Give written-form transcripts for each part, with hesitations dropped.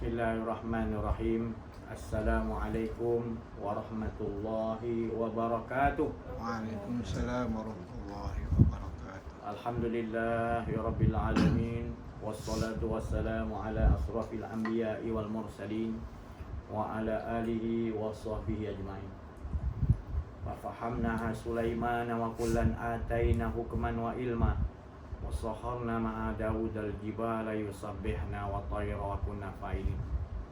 Bismillahirrahmanirrahim. Assalamualaikum warahmatullahi wabarakatuh. Waalaikumsalam warahmatullahi wabarakatuh. Alhamdulillahirabbil alamin. Wassalatu wassalamu ala asrafil anbiya'i wal mursalin wa ala alihi wa sahbihi ajma'in. Wa fahamnaha Sulaiman wa kullan ataina hukman wa ilma. Wa saharna ma'a Dawud al-jibala yusabbihna wa tayra wa kunna fa'ilin.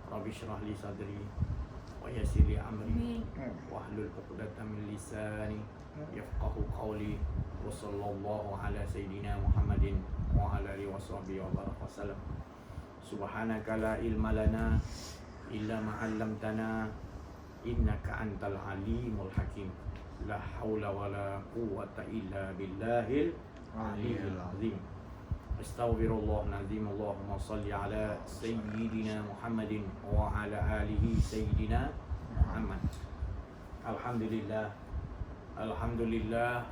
Rabbi shrah li sadri wa yassir li amri wa hlul 'uqdatam min lisani yafqahu qawli. Wa sallallahu ala sayyidina Muhammadin wa ala alihi wa sahbihi wa baraka wasallam. Subhanaka la ilma lana illa ma 'allamtana innaka antal alimul hakim. La haula wala quwwata illa billahil aliyyil azim. Astaghfirullahalazim. Allahumma shalli ala sayyidina Muhammadin wa ala alihi sayyidina Muhammad. Alhamdulillah. Alhamdulillah,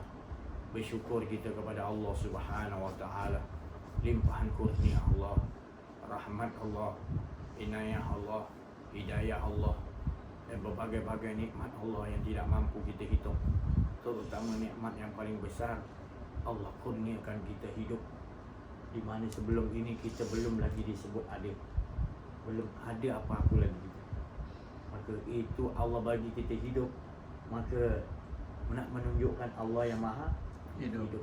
bersyukur kita kepada Allah Subhanahu wa taala. Limpahan kurnia Allah, rahmat Allah, inayah Allah, hidayah Allah, dan berbagai-bagai nikmat Allah yang tidak mampu kita hitung. Terutama nikmat yang paling besar, Allah kurniakan kita hidup di mana sebelum ini kita belum lagi disebut ada. Belum ada apa-apa lagi kita. Maka itu Allah bagi kita hidup. Maka nak menunjukkan Allah yang maha hidup.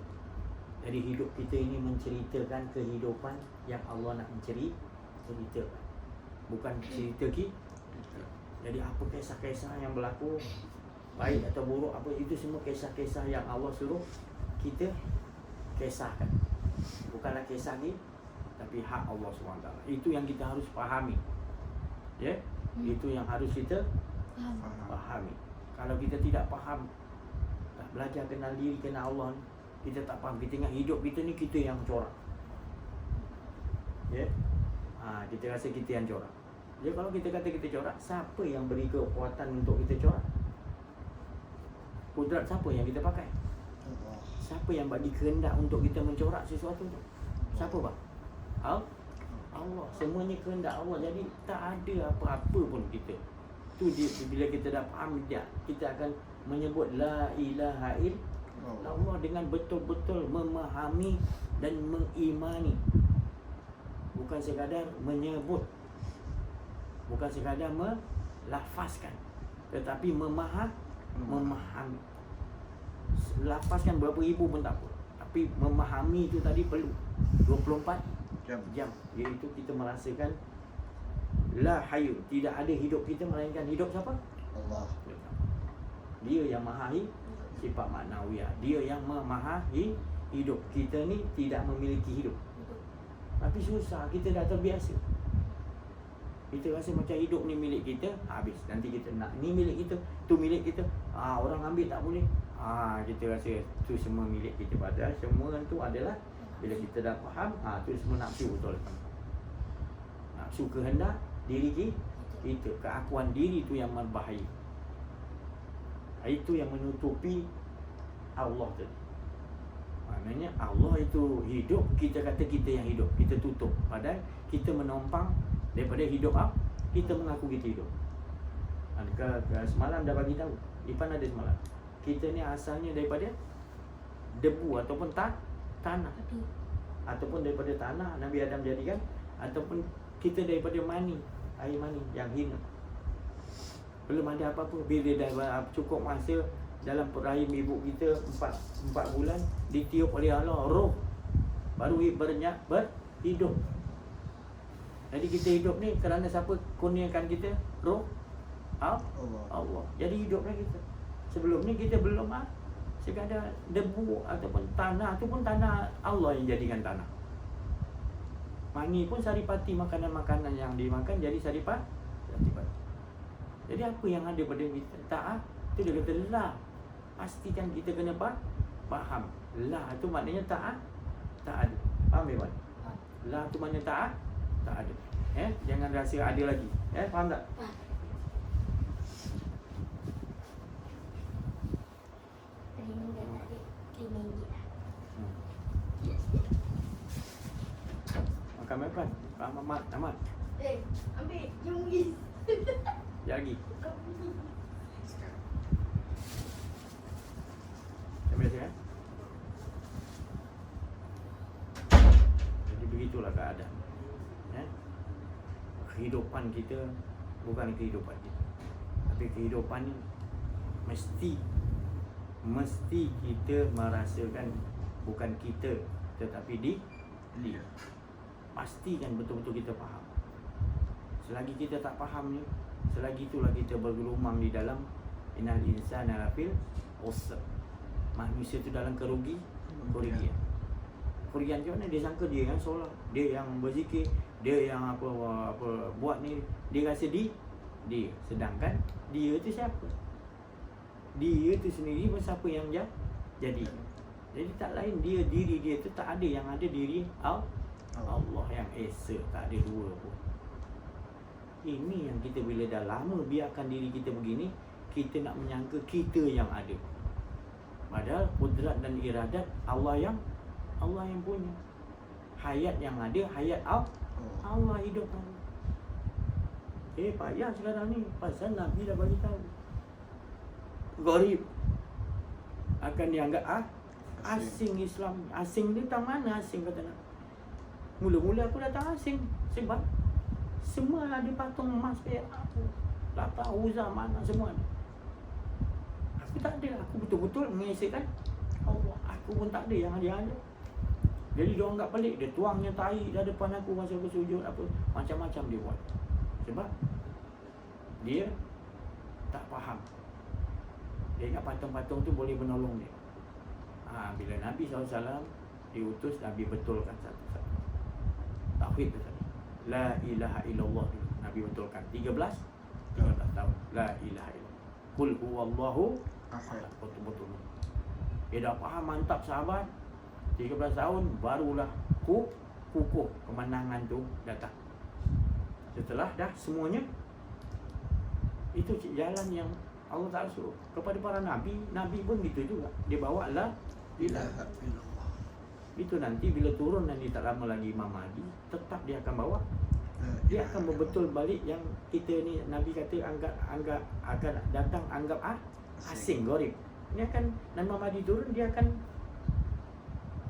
Jadi hidup kita ini menceritakan kehidupan yang Allah nak ceritakan. Bukan cerita kita. Jadi apa kisah-kisah yang berlaku, baik atau buruk, apa itu semua kisah-kisah yang Allah suruh kita kisahkan. Bukanlah kisah ni, tapi hak Allah SWT. Itu yang kita harus fahami. Ya, itu yang harus kita fahami. Kalau kita tidak faham, tak belajar kenal diri, kenal Allah, kita tak faham. Kita ingat hidup kita ni kita yang corak. Ya, kita rasa kita yang corak. Jadi kalau kita kata kita corak, siapa yang beri kekuatan untuk kita corak? Kudrat siapa yang kita pakai? Siapa yang bagi kehendak untuk kita mencorak sesuatu tu? Siapa bang? Allah. Semuanya kehendak Allah. Jadi tak ada apa-apa pun kita. Tu dia, bila kita dah faham dia, kita akan menyebut la ilaha illallah dengan betul-betul memahami dan mengimani. Bukan sekadar menyebut, bukan sekadar melafazkan, tetapi memahami. Lafazkan berapa ribu pun tak apa, tapi memahami itu tadi perlu 24 jam. Iaitu kita merasakan la hayu, tidak ada hidup kita melainkan hidup siapa? Allah. Dia yang maha sifat maknawiyah. Dia yang maha hidup. Kita ni tidak memiliki hidup. Tapi susah, kita dah terbiasa. Kita rasa macam hidup ni milik kita, habis. Nanti kita nak ni milik kita, tu milik kita. Orang ambil tak boleh. Kita rasa tu semua milik kita. Padahal semua tu adalah, bila kita dah faham, tu semua nafsu betul. Nafsu kehendak diri kita, keakuan diri tu yang berbahaya. Itu yang menutupi Allah tadi. Maknanya Allah itu hidup, kita kata kita yang hidup, kita tutup. Padahal kita menumpang daripada hidup kita mengaku kita hidup. Semalam dah bagi tahu, Ipan ada semalam. Kita ni asalnya daripada debu ataupun tanah. Ataupun daripada tanah Nabi Adam jadikan, ataupun kita daripada mani, air mani yang hina. Belum ada apa-apa. Bila dah cukup masa dalam rahim ibu kita 4 bulan, ditiup oleh Allah roh, baru berhidup. Jadi kita hidup ni kerana siapa kurniakan kita? Roh Allah. Jadi hiduplah kita. Sebelum ni kita belum sekadar debu ataupun tanah. Tu pun tanah Allah yang jadikan tanah. Mani pun saripati, makanan-makanan yang dimakan jadi saripati. Jadi apa yang ada pada kita? Tak. Tu dia kata la. Pastikan kita kena faham. La tu maknanya tak ada. Faham tak? La tu maknanya tak ada. Jangan rasa ada lagi. Faham tak? Makan apa? Amat. Ambil. sekali lagi. Sampai saya. Jadi begitulah keadaan. Ya? Kehidupan kita bukan kehidupan kita, tapi kehidupan ni mesti kita merasakan bukan kita tetapi dia. Pastikan betul-betul kita faham. Selagi kita tak faham ni, selagi itulah kita bergelumang di dalam innal insana lafil khusr. Manusia tu dalam kerugian. Kerugian macam mana? Dia sangka dia yang solat, dia yang berzikir, dia yang apa buat ni, dia rasa dia. Sedangkan dia tu siapa? Dia tu sendiri pun siapa yang jadi. Jadi tak lain diri dia tu tak ada, yang ada diri Allah yang esa, tak ada dua pun. Ini yang kita bila dah lama biarkan diri kita begini, kita nak menyangka kita yang ada. Padahal kudrat dan iradat Allah yang punya. Hayat yang ada, hayat Allah hidup. Payah sekarang ni pasal Nabi dah bagi tahu. Gharib akan dianggap asing Islam. Asing ni tak mana asing kata nak. Mula-mula aku datang asing sebab semua ada patung emas perak aku. Lata Uzza mana semua ada. Aku tak ada. Aku betul-betul mengesahkan Allah. Aku pun tak ada yang dia ada. Jadi dia orang anggap pelik. Dia tuangnya tahi dah depan aku masa aku sujud apa. Macam-macam dia buat. Sebab dia tak faham. Dia ingat patung-patung tu boleh menolong dia. Bila Nabi SAW diutus, Nabi betulkan satu-satu. Tauhid tu tadi. La ilaha illallah dulu. Nabi betulkan 13 tahun. La ilaha illallah. Qul huwallahu ahad. Betul-betul. Dia dah faham mantap sahabat. 13 tahun barulah kukuh kemenangan tu datang. Setelah dah semuanya, itu jalan yang Allah Ta'ala suruh kepada para Nabi. Nabi pun gitu juga. Dia bawa la ilaha illallah. Itu nanti bila turun nanti tak lama lagi Imam Mahdi, tetap dia akan bawa. Dia akan berbetul balik yang kita ni Nabi kata anggap akan datang anggap asing, gharib. Ini akan Imam Mahdi turun, dia akan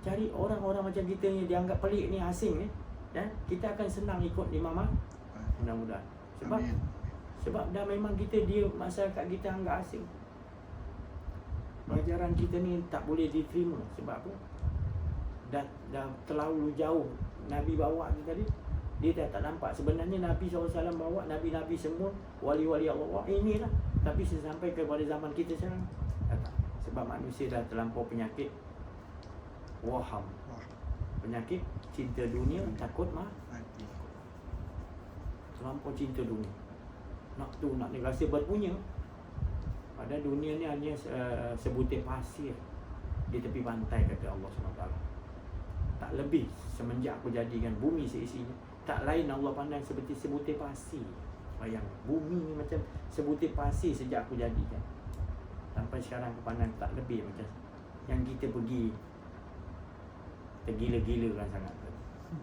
cari orang-orang macam kita ni dianggap pelik ni, asing ni. Dan kita akan senang ikut Imam Mahdi. Mudah-mudahan. Sebab dah memang dia masyarakat kita anggap asing. Ajaran kita ni tak boleh diterima. Sebab apa? Dah terlalu jauh Nabi bawa tu tadi. Dia dah tak nampak. Sebenarnya Nabi SAW bawa Nabi-Nabi semua, wali-wali Allah inilah. Tapi sampai kepada zaman kita sekarang sebab manusia dah terlampau penyakit waham, penyakit cinta dunia, takut mati. Terlampau cinta dunia, nak ni rasa berpunya. Pada dunia ni hanya sebutir pasir di tepi pantai, kata Allah SWT. Tak lebih. Semenjak aku jadikan bumi seisinya, tak lain Allah pandang seperti sebutir pasir. Bayang, bumi ni macam sebutir pasir sejak aku jadikan. Sampai sekarang aku pandang tak lebih macam yang kita pergi tergila-gilakan sangat.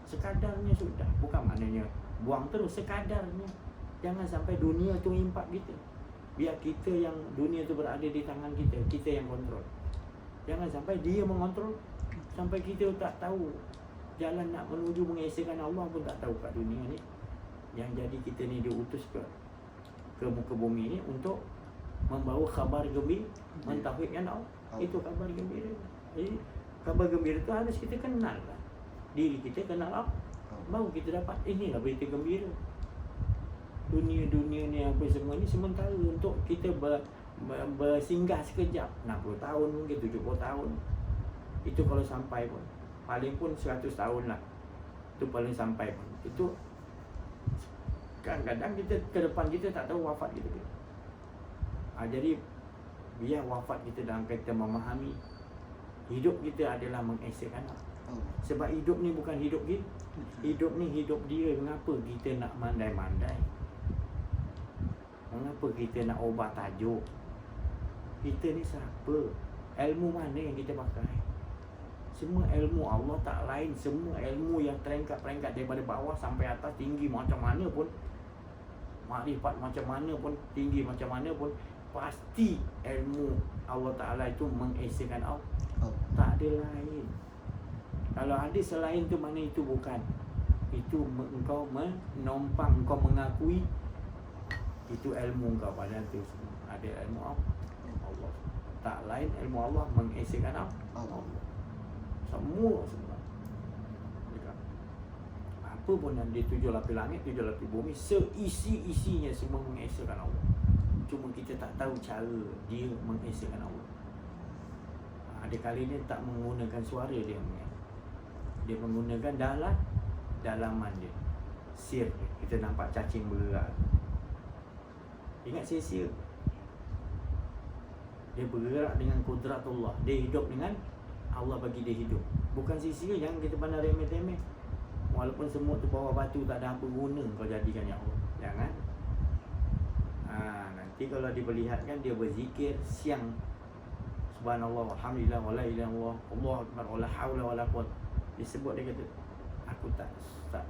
Sekadarnya sudah. Bukan maknanya buang terus, sekadarnya. Jangan sampai dunia tu impak kita. Biar kita yang dunia tu berada di tangan kita, kita yang kontrol. Jangan sampai dia mengontrol, sampai kita tak tahu jalan nak menuju mengesahkan Allah pun tak tahu kat dunia ni. Yang jadi kita ni diutus ke muka bumi ni untuk membawa khabar gembira, mentauhidkan Allah. Itu khabar gembira. Jadi khabar gembira tu harus kita kenal lah. Diri kita kenal Allah, baru kita dapat inilah berita gembira. Dunia ni apa semua ni sementara untuk kita bersinggah sekejap. 60 tahun mungkin, 70 tahun. Itu kalau sampai pun. Paling pun 100 tahun lah. Itu paling sampai pun. Itu kadang-kadang kita ke depan kita tak tahu wafat kita. Jadi biar wafat kita dalam kita memahami hidup kita adalah mengesahkan Allah. Sebab hidup ni bukan hidup kita. Hidup ni hidup dia. Mengapa kita nak mandai-mandai? Mengapa kita nak ubah tajuk? Kita ni siapa? Ilmu mana yang kita pakai? Semua ilmu Allah tak lain. Semua ilmu yang terangkat-perangkat daripada bawah sampai atas, tinggi macam mana pun, makrifat macam mana pun, tinggi macam mana pun, pasti ilmu Allah Ta'ala itu mengesahkan Allah. Tak ada lain. Kalau ada selain tu, mana itu bukan. Itu engkau menompang, engkau mengakui itu ilmu engkau. Padahal tu semua ada ilmu Allah. Tak lain ilmu Allah mengesahkan Allah. Semua. Apa pun yang di 7 lapis langit, 7 lapis bumi, seisi-isinya semua mengesahkan Allah. Cuma kita tak tahu cara dia mengesahkan Allah. Ada kali dia tak menggunakan suara dia, dia menggunakan dalaman dia, sir dia. Kita nampak cacing bergerak, ingat sir. Dia bergerak dengan kudrat Allah. Dia hidup dengan Allah bagi dia hidup. Bukan sir yang kita pandang remeh-temeh. Walaupun semut tu bawah batu, tak ada apa guna kau jadikan ya Allah. Jangan. Nanti kalau diperlihatkan dia berzikir siang, subhanallah, alhamdulillah, wala ilaha illallah, Allahu akbar, wala haula wala quwwata. Disebut, dia kata, aku tak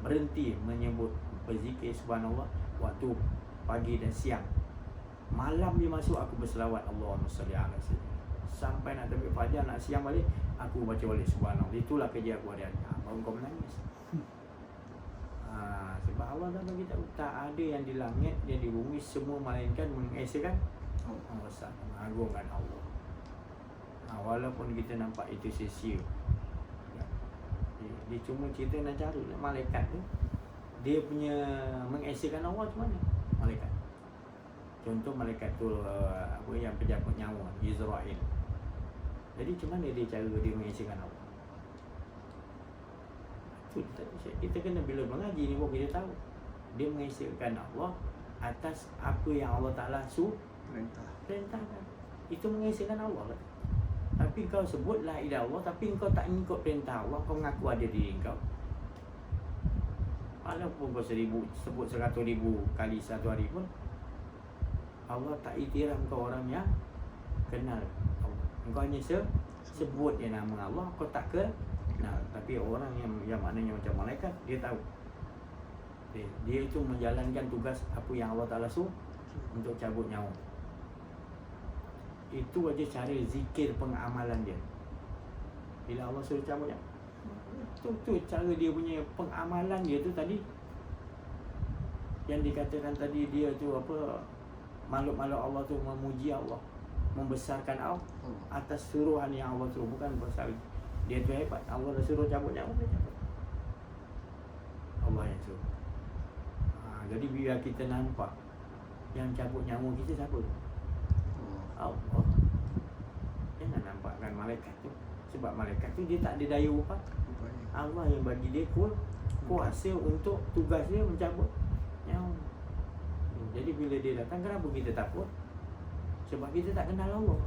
berhenti menyebut berzikir subhanallah waktu pagi dan siang. Malam dia masuk, aku berselawat Allahumma salli ala sayyidina. Sampai nak terbit fajar, nak siang balik, aku baca balik subhanallah. Itulah kerja aku hari-hari. Baru kau menangis. Sebab Allah dah bagi tahu, tak ada yang di langit, yang di bumi, semua melainkan mengesahkan Allah, mengagungkan Allah. Walaupun kita nampak itu sia-sia, dia cuma cerita nak cara malaikat tu, dia punya mengesahkan Allah macam mana malaikat. Contoh malaikat tu apa yang pejabat nyawa, Israel. Jadi macam mana dia cara dia mengesahkan Allah? Kita kena, bila mengaji ni pun kita tahu dia mengesahkan Allah atas apa yang Allah Ta'ala perintahkan. Itu mengesahkan Allah kan? Tapi kau sebut la ilaha illallah, tapi kau tak ikut perintah Allah, kau mengaku ada diri kau. Walaupun kau 1000 sebut 100,000 kali satu hari pun, Allah tak iktiraf kau orang yang kenal Allah. Kau hanya sebut je nama Allah, kau tak kenal. Tapi orang yang maknanya macam malaikat, dia tahu. Dia itu menjalankan tugas apa yang Allah Ta'ala suruh untuk cabut nyawa. Itu aja cara zikir pengamalan dia. Bila Allah suruh cabut nyawa, tu cara dia punya pengamalan dia tu tadi. Yang dikatakan tadi dia tu apa, makhluk-makhluk Allah tu memuji Allah, membesarkan Allah atas suruhan yang Allah suruh. Bukan besar dia tu hebat, Allah dah suruh cabut nyawa, dia cabut. Allah yang suruh. Jadi bila kita nampak yang cabut nyawa kita siapa? Allah. Jangan nampakkan malaikat tu. Sebab malaikat tu dia tak ada daya upah. Allah yang bagi dia kuasa untuk tugas dia mencabut nyawa. Jadi bila dia datang, kenapa kita takut? Sebab kita tak kenal Allah.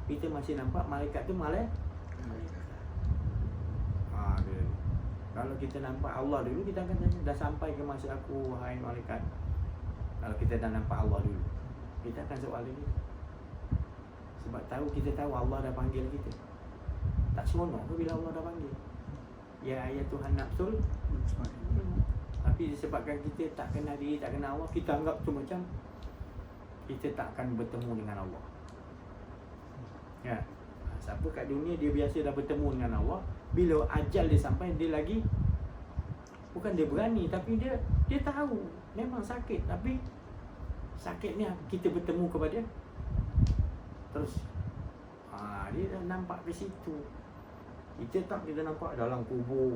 Kita masih nampak malaikat tu malaikat. Kalau kita nampak Allah dulu, kita akan tanya, dah sampai ke masa aku, wahai malaikat? Kalau kita dah nampak Allah dulu, kita akan soal lagi. Sebab kita tahu Allah dah panggil kita. Tak seronok ke bila Allah dah panggil? Ya ayat Tuhan nafsul. Tapi disebabkan kita tak kenal diri, tak kenal Allah, kita anggap tu macam kita tak akan bertemu dengan Allah. Ya. Siapa kat dunia dia biasa dah bertemu dengan Allah, bila ajal dia sampai, dia lagi bukan dia berani, tapi dia tahu memang sakit, tapi sakitnya kita bertemu kepada terus. Dia dah nampak ke situ. Kita nampak dalam kubur,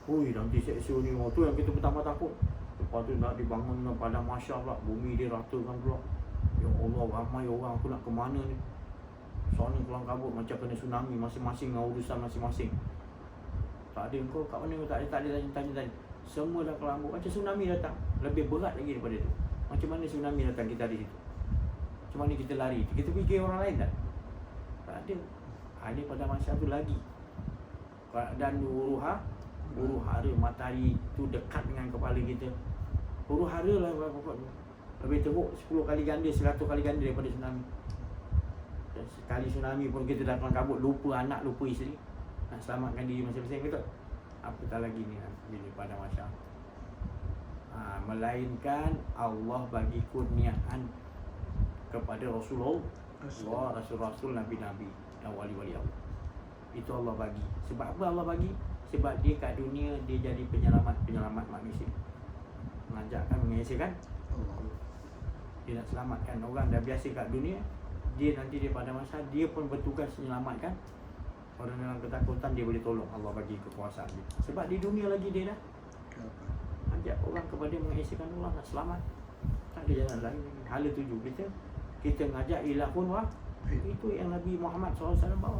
hui nanti seksa ni, tu yang kita pertama takut. Lepas tu nak dibangun pada mahsyar pula, bumi dia ratakan pula. Ya Allah, ramai orang, aku nak ke mana ni? Sana kelang kabut macam kena tsunami, masing-masing dengan urusan masing-masing. Tak ada kau kat mana, tak ada tanya-tanya. Semua dah kelambut, macam tsunami datang. Lebih berat lagi daripada tu. Macam mana tsunami datang, kita ada di situ. Macam mana kita lari? Kita fikir orang lain tak? Tak ada. Ini pada masa tu lagi. Dan huru hara, matahari tu dekat dengan kepala kita. Huru hara lah lebih teruk 10 kali ganda, 100 kali ganda daripada tsunami. Sekali tsunami pun kita dah kelang kabut, lupa anak, lupa isteri, nak selamatkan diri masing-masing, betul? Apatah lagi ni bila pada masa. Melainkan Allah bagi kurniaan kepada Rasulullah, Rasul-Rasul, Nabi-Nabi dan wali-wali Allah. Itu Allah bagi. Sebab apa Allah bagi? Sebab dia kat dunia dia jadi penyelamat manusia. Mengajakkan, mengesahkan Allah. Dia nak selamatkan orang dah biasa kat dunia. Dia nanti dia pada masa dia pun bertugas menyelamatkan orang dalam ketakutan, dia boleh tolong. Allah bagi kekuasaan dia. Sebab di dunia lagi dia dah ajak orang kepada mengesahkan Allah, nak selamat. Tak ada jalan lain lagi. Hala tuju kita ngajak ilahun wah. Itu yang Nabi Muhammad SAW bawa.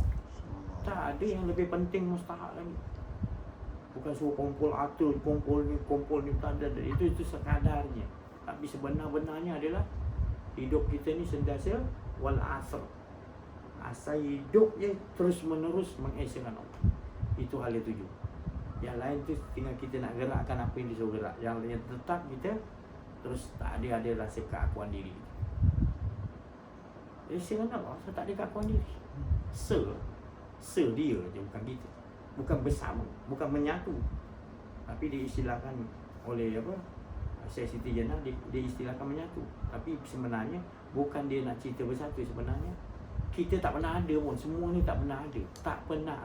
Tak ada yang lebih penting mustahak lagi. Bukan suruh kumpul atur, kumpul ni, tak ada. Itu sekadarnya. Tapi sebenar-benarnya adalah hidup kita ni sentiasa wal asr. Asal hidup je terus menerus mengesahkan Allah. Itu hal tuju. Yang lain tu tinggal kita nak gerakkan apa yang disuruh gerak. Yang tetap kita terus tak ada rasa keakuan diri. Esahkan Allah, tak ada keakuan diri. Dia je, bukan kita. Bukan bersama, bukan menyatu. Tapi diistilahkan oleh Syekh Siti Jenar, dia istilahkan menyatu. Tapi sebenarnya bukan dia nak cerita bersatu. Sebenarnya kita tak pernah ada pun. Semua ni tak pernah ada. Tak pernah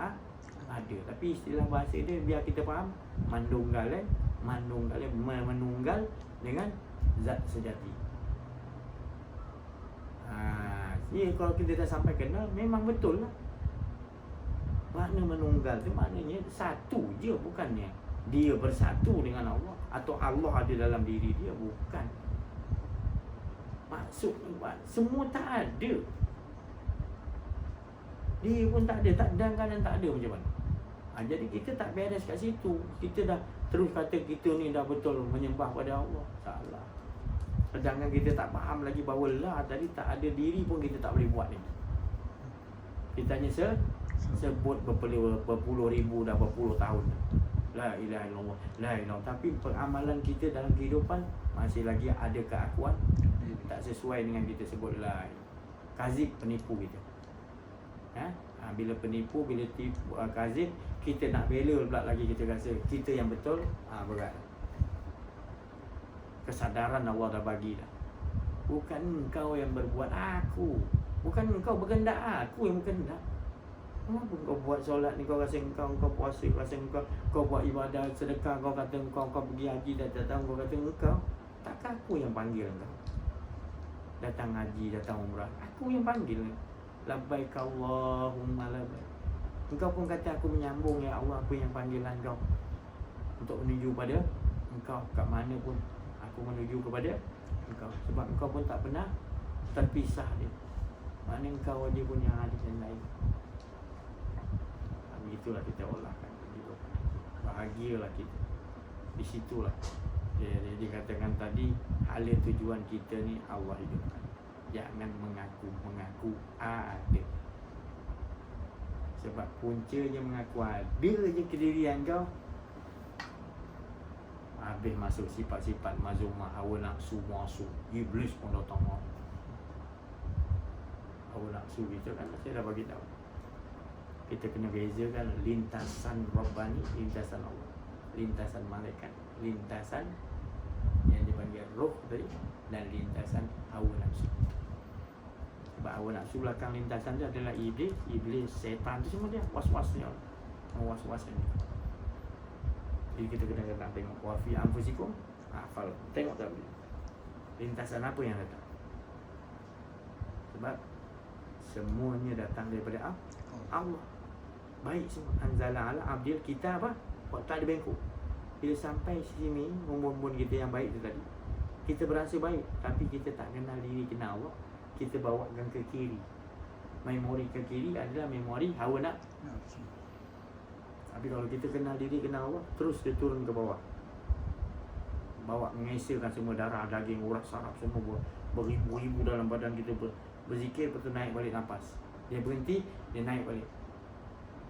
ada. Tapi istilah bahasa dia biar kita faham, menunggal dengan zat sejati. Ya, kalau kita dah sampai kenal, memang betul lah. Makna menunggal tu maknanya satu je, bukannya dia bersatu dengan Allah atau Allah ada dalam diri dia, bukan. Maksud semua tak ada. Dia pun tak ada, dan tak ada macam mana. Jadi kita tak beres kat situ. Kita dah terus kata kita ni dah betul menyembah pada Allah. Salah. Sedangkan kita tak faham lagi bahawa lah tadi tak ada diri pun kita tak boleh buat ni. Kita hanya sebut berpuluh ribu dah berpuluh tahun. La ilaha illallah, la ilaha. Tapi peramalan kita dalam kehidupan masih lagi ada keakuan tak sesuai dengan kita sebut la. Kazib, penipu kita. Bila penipu, bila tipu, kazib, kita nak bela pula lagi, kita rasa kita yang betul. Berat. Kesadaran Allah dah bagi dah. Bukan engkau yang berbuat, aku. Bukan engkau berkehendak, aku yang berkehendak. Kenapa kau buat solat ni, kau rasa engkau puasa, rasa kau buat ibadah, sedekah, kau kata kau pergi haji, datang kau kata engkau. Takkan aku yang panggil engkau datang haji, datang umrah? Aku yang panggil. Labbaik Allahumma labbaik. Engkau pun kata aku menyambung, ya Allah, aku yang panggil engkau untuk menuju pada engkau. Kat mana pun aku menuju kepada engkau. Sebab engkau pun tak pernah terpisah dia. Mana engkau aja pun yang ada yang lain. Itulah kita olahkan hidup. Bahagialah kita. Di situlah dia katakan tadi, hala tujuan kita ni Allah hidupkan. Jangan mengaku ada. Sebab puncanya mengaku ada je kedirian kau, habis masuk sifat-sifat mazumah, hawa nafsu, muasu. Iblis pun datang mau. Hawa nafsu kita kan saya dah bagi tahu. Kita kena bezakan lintasan Rabbani, lintasan Allah, lintasan malaikat, lintasan yang dipanggil roh tadi, dan lintasan hawa nafsu. Sebab hawa nafsu belakang lintasan tu adalah iblis, setan tu semua dia was-wasnya, was-wasnya. Jadi kita kena tengok wafi anfusikum, hafal, tengok tak boleh. Lintasan apa yang datang? Sebab semuanya datang daripada Allah. Baik semua. Anzala ala abdil kita apa? Tak ada bengkok. Bila sampai sini, umur-umur kita yang baik tu tadi, kita berasa baik, tapi kita tak kenal diri, kenal Allah. Kita bawakan ke kiri. Memori ke kiri adalah memori hawa nafsu. Tapi kalau kita kenal diri, kenal Allah, terus dia turun ke bawah. Bawa mengesahkan semua darah, daging, urat, saraf semua beribu-ribu dalam badan kita berzikir, lepas tu naik balik nafas. Dia berhenti, dia naik balik.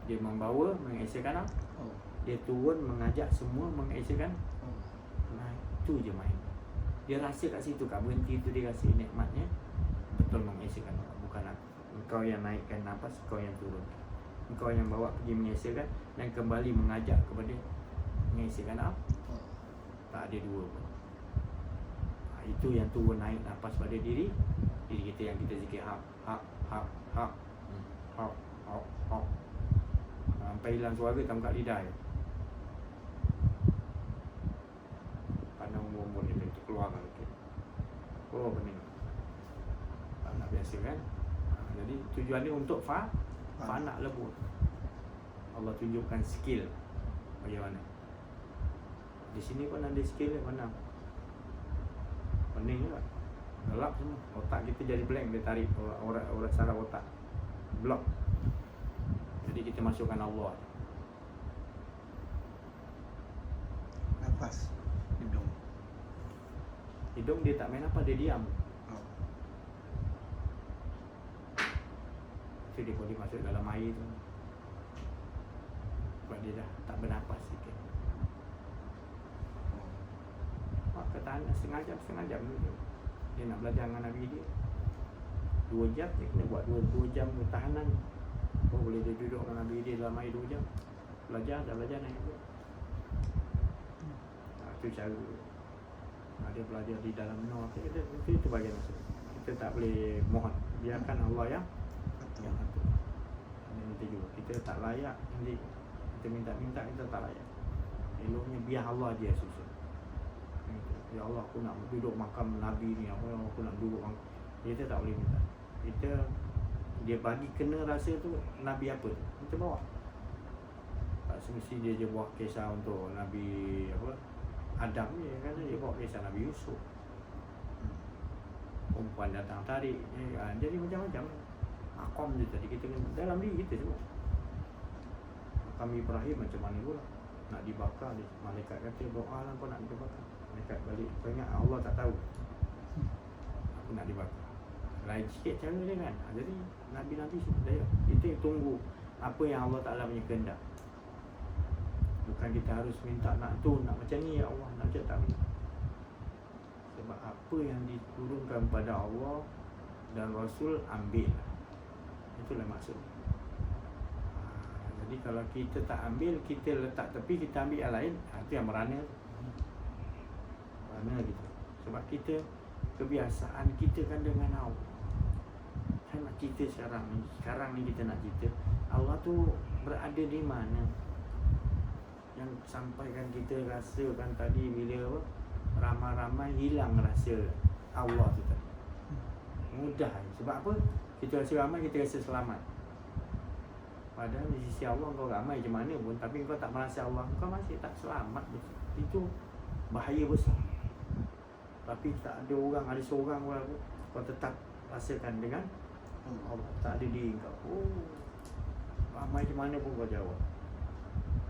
Dia membawa, mengesahkan Allah. Dia turun, mengajak semua, mengesahkan Allah. Itu je main. Dia rasa kat situ, kat berhenti tu dia rasa nikmatnya betul mengesahkan Allah. Bukan aku. Engkau yang naikkan nafas, engkau yang turun. Engkau yang bawa pergi mengesahkan dan kembali mengajak kepada mengesahkan Allah. Tak ada dua pun. Itu yang turun naik nafas pada diri kita, yang kita zikir hak sampai hilang suara tak buka lidah je. Pandang umur kita itu keluar kan kita. Oh pening. Tak biasa kan. Jadi tujuan dia untuk fana lebur. Allah tunjukkan skill bagaimana. Di sini pun ada skill yang mana. Pening juga. Gelap semua. Otak kita jadi blank, dia tarik orang saraf otak. Block. Jadi kita masukkan Allah. Nafas hidung. Hidung dia tak main apa, dia diam. Oh. Itu dia boleh masuk dalam air tu. Sebab dia dah tak bernapas sikit. Maka tahan setengah jam dulu. Dia nak belajar dengan Nabi dia 2 jam, dia kena buat 2 jam tahanan. Oh boleh dia duduk dengan Nabi dia dalam air 2 jam. Dah belajar naik tu. Itu cara dia belajar di dalam nur. Itu bagian masuk. Kita tak boleh mohon. Biarkan Allah yang atur. Kita juga. Kita tak layak. Nanti kita minta kita tak layak. Eloknya biar Allah dia susah. Ya Allah, aku nak duduk makam Nabi ni. Aku nak duduk makam. Kita tak boleh minta. Dia bagi kena rasa tu Nabi apa tu, kita bawa. Tak semesti dia je buat kisah untuk Nabi Adam ni kan, dia bawa kisah Nabi Yusuf. Perempuan datang tarik, jadi macam-macam. Akom je tadi kita dalam diri kita semua. Makam Ibrahim macam mana pula nak dibakar dia. Malaikat kata doa lah kau nak dibakar. Malaikat balik, kau ingat Allah tak tahu aku nak dibakar. Lain sikit cara dia kan. Jadi Nabi-Nabi daya. Kita tunggu apa yang Allah Ta'ala punya kehendak. Bukan kita harus minta nak tu, nak macam ni ya Allah, nak macam tak minta. Sebab apa yang diturunkan pada Allah dan Rasul, ambil. Itulah maksud. Jadi kalau kita tak ambil, kita letak tepi, kita ambil yang lain, itu yang merana. Merana gitu. Sebab kita, kebiasaan kita kan dengan Allah. Kan nak cerita sekarang ni kita nak cerita Allah tu berada di mana. Yang sampaikan kita rasakan tadi bila ramai-ramai hilang rasa Allah tu tadi. Mudah. Sebab apa? Kita rasa ramai, kita rasa selamat. Padahal di sisi Allah kau ramai macam mana pun, tapi kau tak merasa Allah, kau masih tak selamat. Itu bahaya besar. Tapi tak ada orang, ada seorang orang pun kau tetap rasakan dengan Allah. Tak ada diri kau. Oh, ramai macam mana pun kau jawab.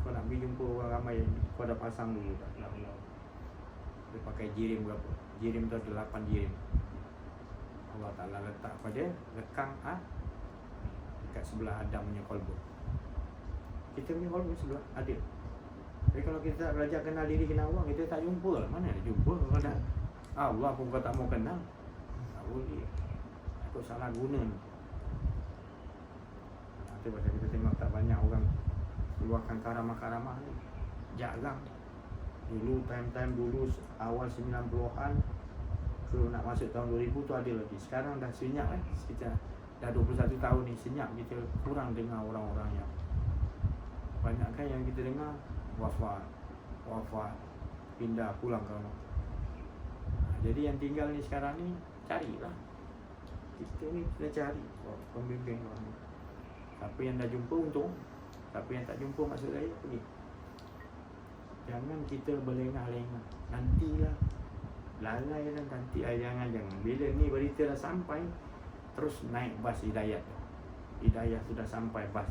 Kau nak pergi jumpa orang ramai, kau dah pasang dulu tak? Allah. Dia pakai jirim berapa? Jirim tu ada 8 jirim. Allah Ta'ala letak pada lekang dekat sebelah Adam punya kolbu. Kita punya kolbu sebelah ada. Tapi kalau kita tak belajar kenal diri, kenal Allah, kita tak jumpa lah. Mana ada jumpa kalau dah Allah pun kau tak mau kenal. Tak boleh. Aku salah guna ni. Itu pasal kita tengok tak banyak orang keluarkan karamah-karamah ni. Jarang. Dulu time-time dulu awal 90-an ke nak masuk tahun 2000 tu ada lagi. Sekarang dah senyap kan. Kita dah 21 tahun ni senyap, kita kurang dengar orang-orang yang banyak kan yang kita dengar wafat, pindah pulang ke rumah. Jadi yang tinggal ni sekarang ni carilah. Kita ni kena cari pembimbing orang ni. Siapa yang dah jumpa untung, siapa yang tak jumpa maksud saya pergi. Jangan kita berlengah-lengah. Nantilah. Lalai dan nanti jangan. Bila ni berita dah sampai, terus naik bas hidayat. Hidayah sudah sampai bas.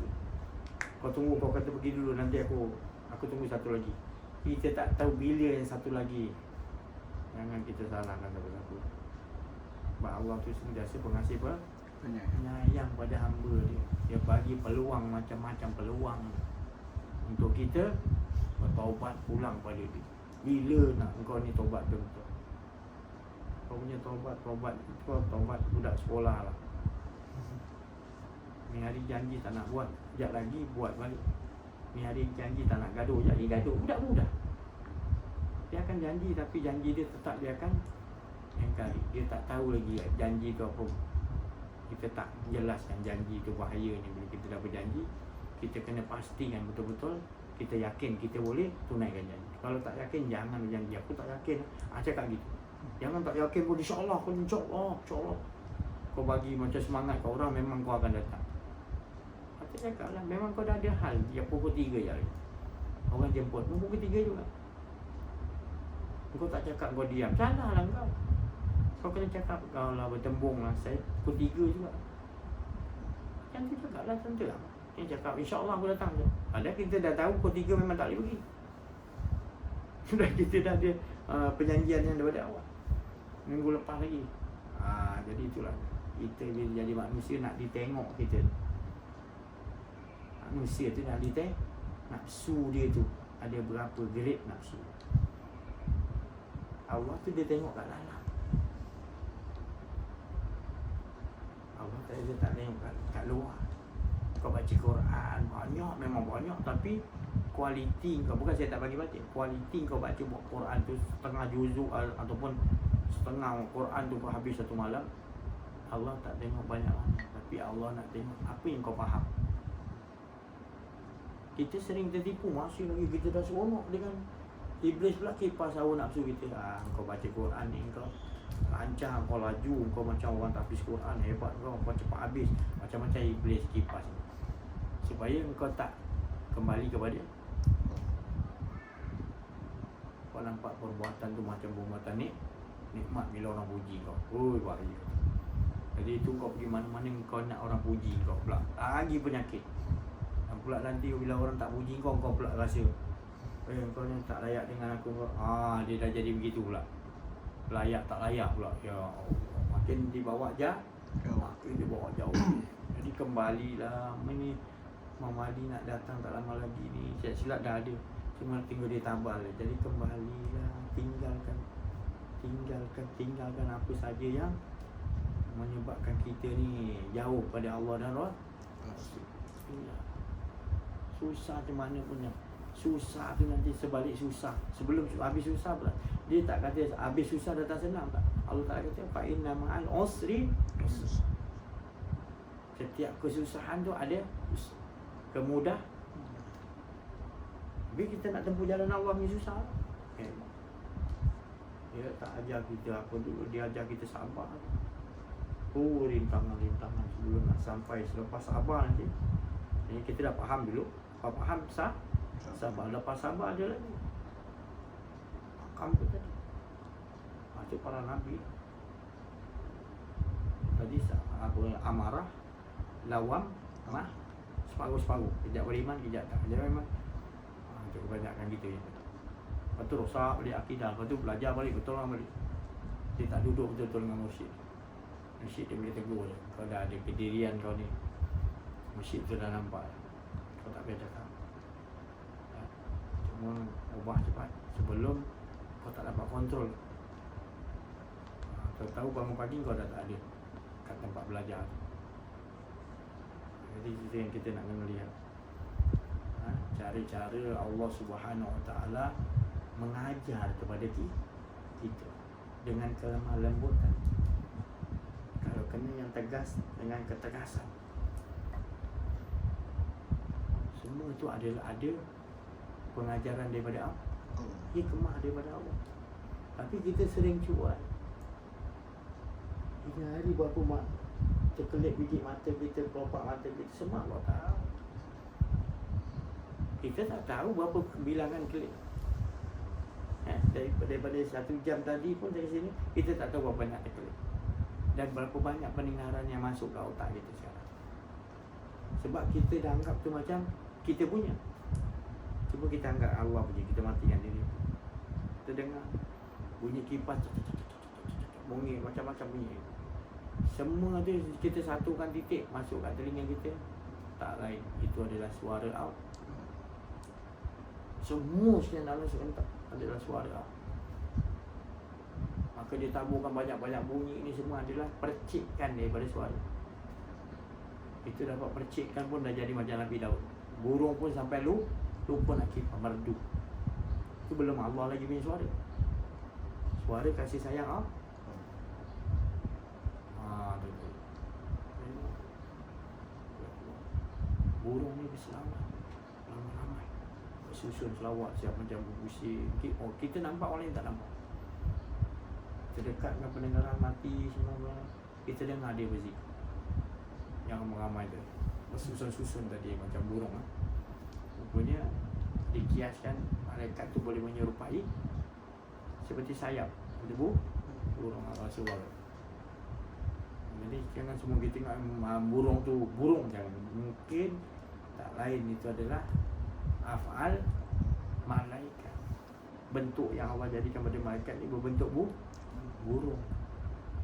Kau tunggu, kau kata pergi dulu, nanti aku tunggu satu lagi. Kita tak tahu bila yang satu lagi. Jangan kita salahkan siapa-siapa. Sebab Allah tu sentiasa pengasih penyayang pada hamba dia. Dia bagi peluang, macam-macam peluang untuk kita bertaubat, pulang pada dia. Bila nak engkau ni taubat betul? Kau punya taubat itu taubat budak sekolah lah. Ni hari janji tak nak buat, sekejap lagi buat balik. Ni hari janji tak nak gaduh, jadi gaduh. Budak-budak dia akan janji, tapi janji dia tetap dia akan Engkari. Dia tak tahu lagi janji tu apa. Kita tak jelaskan janji tu bahayanya. Bila kita dah berjanji, kita kena pastikan betul-betul kita yakin kita boleh tunaikan janji. Kalau tak yakin, jangan berjanji. Aku tak yakin. Cakap gitu. Jangan tak yakin pun, insyaAllah, insyaAllah. Kau bagi macam semangat ke orang, memang kau akan datang. Aku cakap lah, memang kau dah ada hal. Dia pukul 3 je hari. Orang jemput, pukul 3 juga. Kau tak cakap, kau diam. Salah lah kau. Kau kena cakap, kau lah bertembung lah. Saya pukul 3 juga. Yang tu cakap lah, tentu lah. Dia cakap, insyaAllah aku datang je. Padahal kita dah tahu pukul 3 memang tak boleh pergi. Sudah kita dah ada perjanjian yang daripada awal. Minggu lepas lagi. Jadi itulah. Kita bila jadi manusia nak ditengok kita. Manusia tu nak ditengok. Nafsu dia tu ada berapa grade nafsu. Allah tu dia tengok kat dalam. Allah tak tengok kat luar. Kau baca Quran banyak, memang banyak, tapi kualiti kau, bukan saya tak bagi baca, kualiti kau baca Quran tu setengah juzuk ataupun setengah Quran tu kau habis satu malam, Allah tak tengok banyak-banyak, tapi Allah nak tengok apa yang kau faham. Kita sering tertipu, masih lagi kita dah seronok dengan iblis pula kipas hawa nafsu kita. Kau baca Quran ni, kau lancar, kau laju, kau macam orang tak habis Quran, hebat kau cepat habis. Macam-macam iblis kipas ni, supaya kau tak kembali kepada. Kau nampak perbuatan tu macam perbuatan ni nikmat bila orang puji kau. Bahaya. Jadi itu kau pergi mana-mana kau nak orang puji kau pula lagi penyakit. Dan pula nanti bila orang tak puji kau, kau pula rasa kau ni tak layak dengan aku. Dia dah jadi begitu pula. Layak tak layak pula. Ya Allah. Makin dibawa makin dibawa jauh. Jadi kembalilah. Ini Mama Ali nak datang tak lama lagi ni. Silap dah ada. Cuma tinggal dia tambah. Jadi kembalilah. Tinggalkan apa saja yang menyebabkan kita ni jauh pada Allah dan Rasul. Susah macam mana pun. Susah tu nanti sebalik susah. Sebelum habis susah pula. Dia tak kata habis susah datang senang tak. Allah Ta'ala kata fa inna ma'al usri yusra. Setiap kesusahan tu ada kemudahan. Tapi kita nak tempuh jalan Allah ni susah. Dia tak ajar kita apa dulu, dia ajar kita sabar. Rintangan-rintangan sebelum nak sampai. Selepas sabar nanti, jadi kita dah faham dulu. Kalau faham sabar. Lepas sabar ada lagi makam tu tadi. Itu para Nabi. Tadi amarah, lawam, separuh-separuh. Kejap beriman, kejap tak. Jadi memang itu kebanyakan kita ya. Lepas tu rosak balik akidah. Lepas tu belajar balik, betul orang balik. Dia tak duduk betul-betul dengan mursyid. Mursyid dia boleh tegur je. Kau dah ada kedirian kau ni. Mursyid tu dah nampak. Kau tak payah cakap. Cuma ubah cepat sebelum kau tak dapat kontrol. Tahu bangun pagi kau dah tak ada kat tempat belajar. Jadi itu yang kita nak kena lihat. Cara-cara Allah Subhanahu Wa Taala mengajar kepada kita dengan kelemah lembutan. Kalau kena yang tegas dengan ketegasan. Semua itu adalah ada pengajaran daripada Allah. Hikmah daripada Allah. Tapi kita sering cuak. Tiga hari berapa mak terkelip biji mata kita, kelopak mata kita, semua Allah tahu. Kita tak tahu berapa bilangan kelip. Daripada 1 jam tadi pun dari sini, kita tak tahu berapa banyak terkelip. Dan berapa banyak pendengaran yang masuk ke otak kita sekarang. Sebab kita dah anggap tu macam kita punya. Cuba kita anggap Allah punya, kita matikan diri. Kita dengar bunyi kipas, bunyi macam-macam bunyi. Semua tu kita satukan titik masuk kat telinga kita. Tak lain, itu adalah suara Allah. Semua sekalian dalam serentak adalah suara Allah. Maka dia taburkan banyak-banyak bunyi ini semua adalah percikan daripada suara. Itu dapat percikan pun dah jadi macam Nabi Daud. Burung pun sampai lupa nak kipas, merdu. Itu belum Allah lagi punya suara. Suara kasih sayang Allah. burung ni berselawat ramai-ramai, bersusun selawat siap macam berpusing. Kita nampak, orang lain tak nampak. Terdekat dengan pendengaran mati semua, kita dengar dia berzikir. Yang ramai-ramai tu bersusun-susun tadi macam burung. Rupanya dikiaskan malaikat tu boleh menyerupai seperti sayap debu burung Rasulullah. Jadi jangan semua kita tengok burung tu burung, jangan. Mungkin tak lain itu adalah af'al malaikat. Bentuk yang Allah jadikan pada malaikat ni berbentuk burung.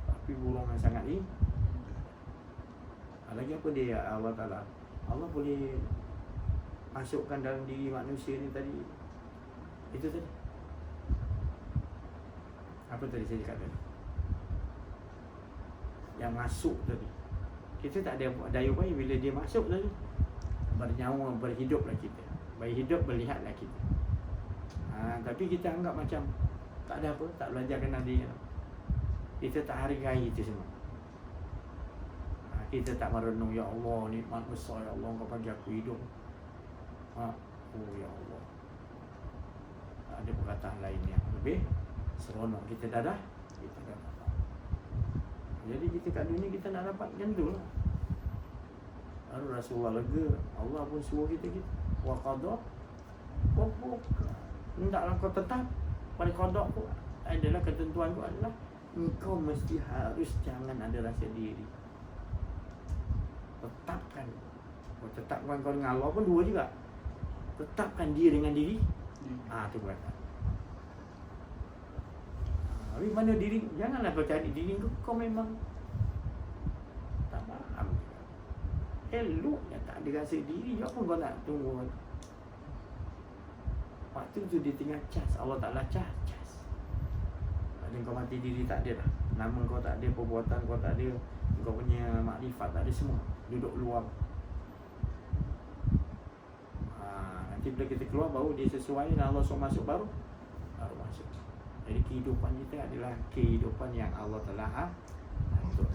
Tapi burung yang sangat ni. Lagi apa dia Allah Ta'ala? Allah boleh masukkan dalam diri manusia ni tadi. Itu tadi. Apa tadi saya cakap tadi? Yang masuk tadi. Kita tak ada daya upaya bila dia masuk tadi. Bernyawa, berhiduplah kita. Berhidup, berlihatlah kita. Tapi kita anggap macam tak ada apa, tak belajar kenal dia. Kita tak hargai itu semua. Kita tak merenung, ya Allah, nikmat besar, ya Allah, Kau bagi aku hidup. Oh ya Allah. Ada perkataan lain yang lebih seronok. Kita dah kita dah dapat. Jadi kita kat dunia kita nak dapat macam tu lah. Lalu Rasulullah lega, Allah pun suruh kita wa qada rabbuka. Hendaklah kau tetap pada qada ku. Adalah ketentuan ku adalah engkau mesti harus jangan ada rasa diri. Tetapkan. Kau tetapkan kau dengan Allah pun dua juga. Tetapkan dia dengan diri. Tu berkata. Tapi mana diri, janganlah kau cari diri kau memang tak faham. Eloknya tak ada rasa diri, apa kau nak tunggu? Waktu tu dia tengah cas, Allah Ta'ala cas. Ada kau mati diri tak ada dah. Nama kau tak ada, perbuatan kau tak ada, kau punya makrifat tak ada, semua duduk luar. Nanti bila kita keluar baru dia sesuai dan Allah suruh masuk baru masuk. Jadi kehidupan kita adalah kehidupan yang Allah telah atur.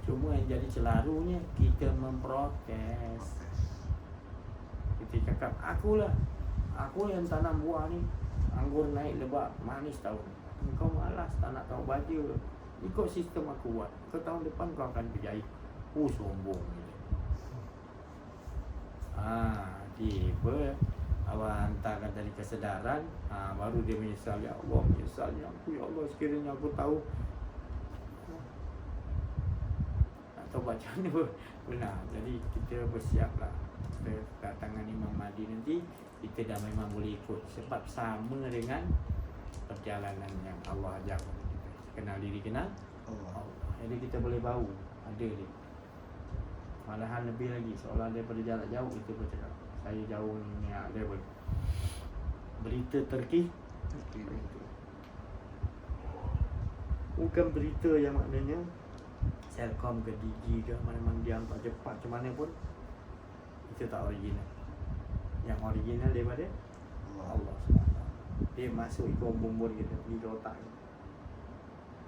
Cuma yang jadi celarunya kita memprotes. Kita cakap, aku yang tanam buah ni, anggur naik lebat, manis tahu. Engkau malas tak nak tahu baca. Ikut sistem aku buat. Ke tahun depan kau akan berjaya. Sombong gitu. Tiba Allah hantarkan dari kesedaran, baru dia menyesal, ya Allah, menyesalnya aku, ya Allah, sekiranya aku tahu. Tak tahu baca ni benar. Jadi kita bersiaplah. Kita kedatangan Imam Mahdi nanti, kita dah memang boleh ikut. Sebab sama dengan perjalanan yang Allah ajar kita. Kenal diri, kenal Allah. Jadi kita boleh bau, ada dia. Malahan lebih lagi, seolah daripada jarak jauh kita bercakap. Saya jauh ni ada berita Turki. Bukan berita yang maknanya Selcom ke Digi ke mana-mana dia hantar cepat macam mana pun, itu tak original. Yang original daripada Allah SWT. Dia masuk ikut bumbun kita, pergi ke otak kita.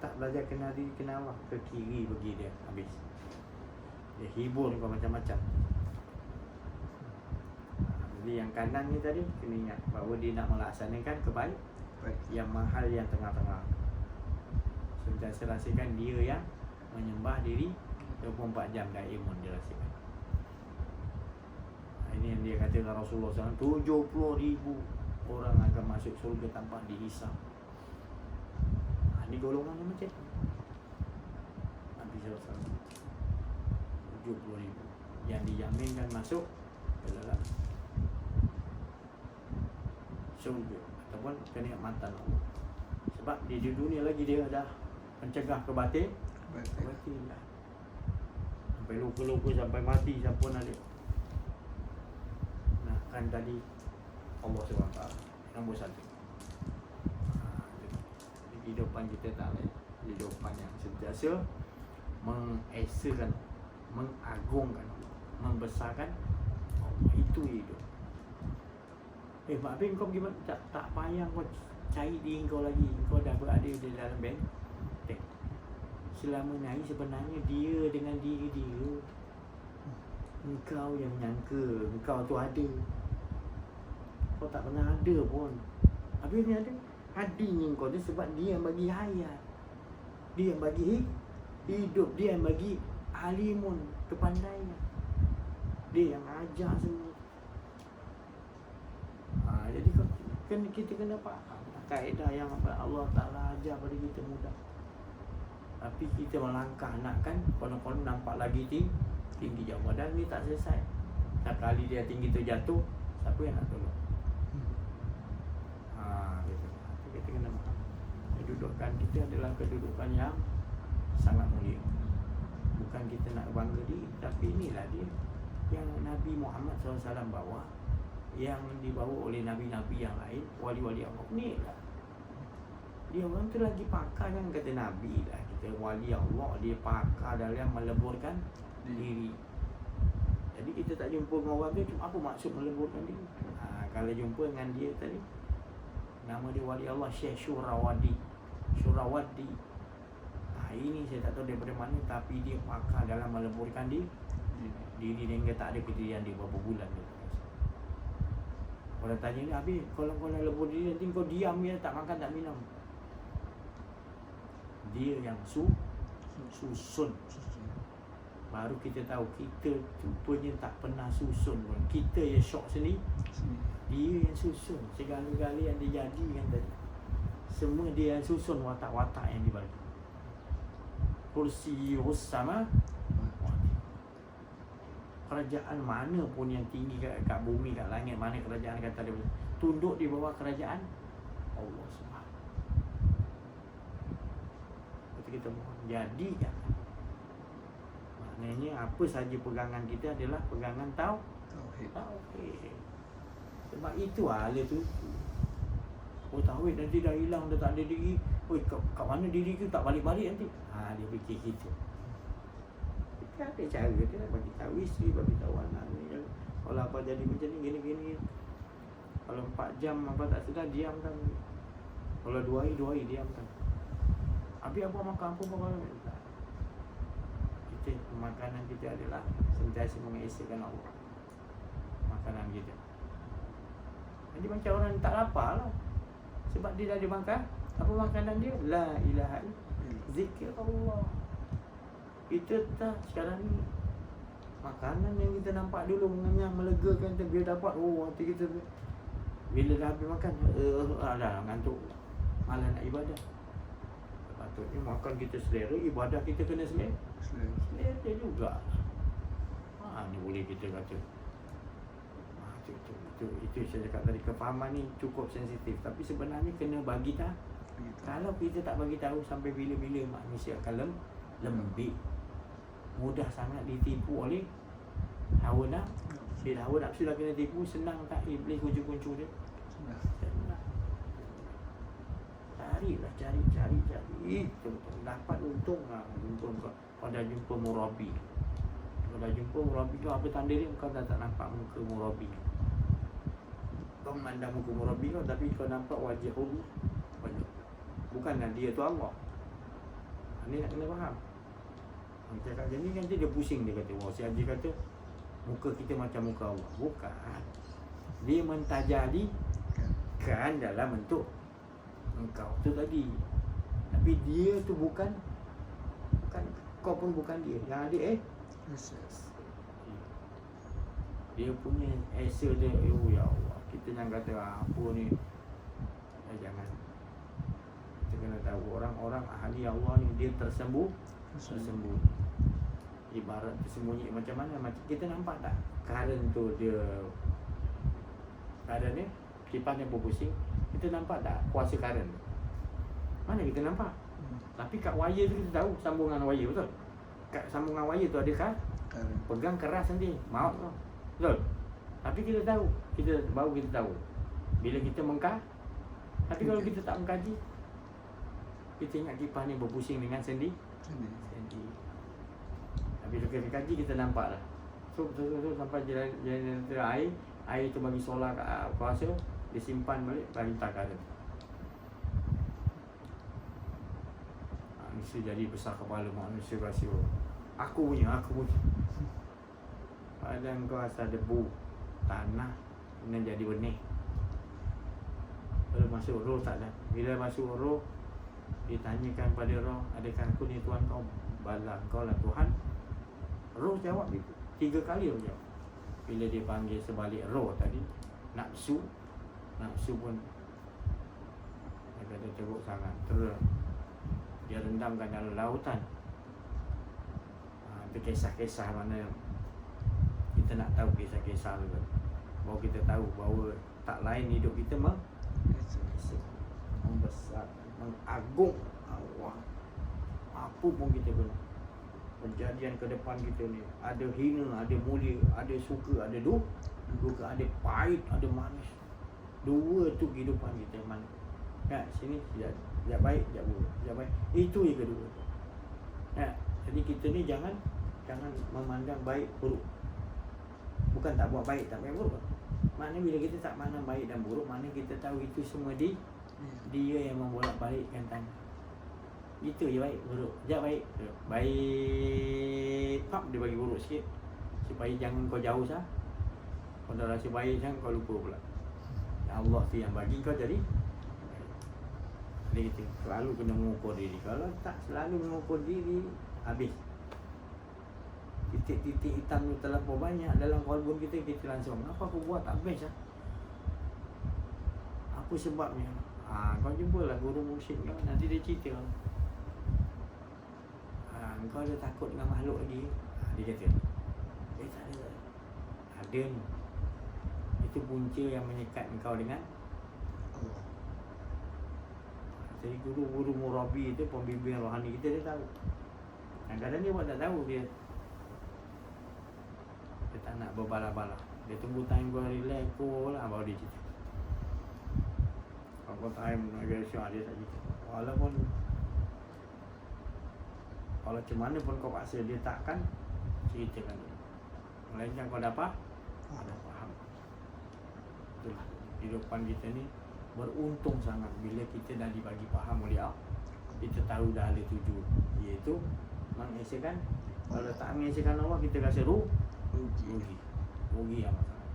Tak belajar kenal diri, kenal Allah, ke kiri pergi dia habis. Dia hibur kau macam-macam. Jadi yang kanan ni tadi kena ingat bahawa dia nak melaksanakan kebaikan yang mahal yang tengah-tengah. Sentiasa rasakan dia yang menyembah diri 24 jam daimun dia rasakan. Ini yang dia katakan Rasulullah SAW, 70,000 orang akan masuk surga tanpa dihisap. Ini golongan yang macam tu. Nabi SAW 70,000 yang dijaminkan masuk ke dalam surga ataupun kenikmatan Allah. Sebab di dunia lagi dia dah mencegah kebatin lah. Sampai luka-luka, sampai mati, sampai pun ada. Nah kan tadi Allah SWT nombor 1. Kehidupan kita tak lain, kehidupan yang sentiasa mengesakan, mengagungkan, membesarkan Allah. Itu hidup. Mak Abang kau gimana? Tak payah kau cari diri kau lagi. Kau dah berada di dalam benteng. Selama ni sebenarnya dia dengan diri dia. Engkau yang nyangka engkau tu ada. Kau tak pernah ada pun. Habis ni ada. Hadirnya kau tu sebab dia yang bagi hayat. Dia yang bagi hidup. Dia yang bagi alimun, kepandaian. Dia yang ajar semua. Jadi kita kena faham kaedah yang Allah Ta'ala ajar pada kita mudah. Tapi kita melangkah nakkan konon-konon nampak lagi tinggi jauh. Padahal ni tak selesai. Setiap kali dia tinggi tu jatuh, siapa yang nak tolong? Kita kena faham. Kedudukan kita adalah kedudukan yang sangat mulia. Bukan kita nak bangga diri, tapi inilah dia yang Nabi Muhammad SAW bawa, yang dibawa oleh Nabi-Nabi yang lain, wali-wali Allah. Ni lah dia orang tu lagi pakar, yang kata Nabi lah, kita wali Allah, dia pakar dalam meleburkan diri. Jadi kita tak jumpa dengan orang tu, cuma apa maksud meleburkan diri? Kalau jumpa dengan dia tadi, nama dia wali Allah, Syekh Syurawadi. Ini saya tak tahu daripada mana, tapi dia pakar dalam meleburkan diri hingga tak ada kejadian dia berapa bulan dia. Orang tanya ni, habis kalau kau nak lebur diri, nanti kau diam je, tak makan tak minum. Dia yang susun. Baru kita tahu kita rupanya tak pernah susun pun. Kita yang syok sendiri. Dia yang susun. Segala-gala yang dia jadikan tadi, semua dia yang susun watak-watak yang dibagi. Kursi sama. Kerajaan mana pun yang tinggi kat bumi, kat langit, mana kerajaan kata dia tunduk di bawah kerajaan Allah Subhanahu. Kita mohon jadikan. Maknanya apa saja pegangan kita adalah pegangan tauhid. Sebab itu ala tu. Tauhid nanti dah hilang, dah tak ada diri. Kat mana diri tu tak balik-balik nanti. Dia fikir gitu. Kita ada cara dia bagi tahu isteri, bagi tahu anak ni. Kalau apa jadi macam ni, gini-gini. Kalau 4 jam apa tak sedar, diamkan. Kalau 2 hari diamkan. Habis apa makan apa kita, makanan kita adalah sentiasa mengesahkan Allah. Makanan kita. Jadi macam orang tak lapar lah, sebab dia dah ada makan. Apa makanan dia? La ilaha illallah, zikir Allah. Kita tak sekarang ni, makanan yang kita nampak dulu mengenyang, melegakan kita, bila dapat, hati kita bila dah habis makan, dah ngantuk, malah nak ibadah. Patutnya makan kita selera, ibadah kita kena selera juga. Ni boleh kita kata. Itu saya cakap tadi, kefahaman ni cukup sensitif, tapi sebenarnya kena bagi tahu. Kalau kita tak bagi tahu, sampai bila-bila manusia akan lembik. Mudah sangat ditipu oleh hawa nafsu. Bila hawa nafsu dah kena tipu, senang tak iblis kuncu-kuncu dia? Senang. Cari. Itu dapat untung lah. Untung kau dah jumpa murabi. Kau dah jumpa murabi tu, apa tanda dia? Kau dah tak nampak muka murabi. Kau memandang muka murabi kau, tapi kau nampak wajah Allah. Bukanlah dia tu Allah. Ini nak kena faham. Dia cakap macam ni, nanti dia pusing. Dia kata, si Haji kata muka kita macam muka Allah. Bukan. Dia mentajadikan dalam bentuk engkau tu tadi. Tapi dia tu bukan kau pun bukan dia. Yang ada dia punya esa dia. Ya Allah, kita jangan kata apa ni. Jangan. Kita kena tahu orang-orang ahli Allah ni, dia tersembunyi. Ibarat tersembunyi macam mana? Macam kita nampak tak current tu, dia current ni, kipasnya berpusing. Kita nampak tak kuasa current? Mana kita nampak? Tapi kat wire tu kita tahu sambungan wire, betul? Kat sambungan wire tu ada pegang keras nanti, maut tu, betul? Tapi kita tahu, baru kita tahu bila kita tapi kalau kita tak mengkaji, kita ingat kipas ni berpusing dengan sendi. Bila kita kaji, kita nampak lah. So betul-betul sampai generator air tu bagi solar kat kuasa, dia simpan balik, bagi takaran. Manusia jadi besar kepala, manusia rasa aku punya. Pada kau asal debu tanah kena jadi benih. Kalau masuk roh tak ada. Bila masuk roh, ditanyakan pada roh, adakah aku ni Tuhan kau? Bala kau lah Tuhan. Roh jawab itu 3 kali roh jawab. Bila dia panggil sebalik roh tadi, nafsu pun dia kata teruk sangat, terus dia rendamkan dalam lautan. Itu kisah-kisah mana kita nak tahu kisah-kisah tu kan. Bahawa kita tahu bahawa tak lain hidup kita membesar, mengagung Allah. Apa pun kita kena. Kejadian ke depan kita ni ada hina, ada mulia, ada suka, ada duka, ada pahit, ada manis. Dua tu kehidupan kita mana. Kan sini sekejap baik, sekejap buruk, sekejap baik. Itu yang kedua. Kan? Jadi kita ni jangan memandang baik buruk. Bukan tak buat baik, tak buat buruk. Maknanya bila kita tak pandang baik dan buruk, maknanya kita tahu itu semua dia yang membolak-balikkan tanah. Itu je baik, buruk. Sekejap baik, baik, pap dia bagi buruk sikit. Supaya jangan kau jauh sah. Kau dah rasa baik jangan kau lupa pula. Allah tu yang bagi kau jadi. Jadi kita selalu kena mengukur diri. Kalau tak selalu mengukur diri, habis. Titik-titik hitam tu terlampau banyak dalam kalbun kita langsung, apa aku buat tak best lah. Apa sebabnya? Kau jumpalah guru mursyid kau, nanti dia cerita. Kau ada takut dengan makhluk lagi? Dia kata, tak ada. Ada ni. Itu punca yang menyekat kau dengan Allah. Jadi guru-guru murabi itu, pembimbing rohani kita, dia tahu. Kadang-kadang dia buat tak tahu dia tak nak berbala-bala. Dia tunggu time kau relax cool lah, baru dia cerita. Kalau time agak syok, dia tak cerita. Walaupun kalau macam mana pun kau paksa dia takkan ceritakan dia. Melainkan kau dapat ada faham. Itulah kehidupan kita ni beruntung sangat bila kita dah dibagi faham oleh Allah. Kita tahu dah ada tujuan, iaitu mengesahkan. Kalau tak mengesahkan Allah, kita rasa rugi amat sangat.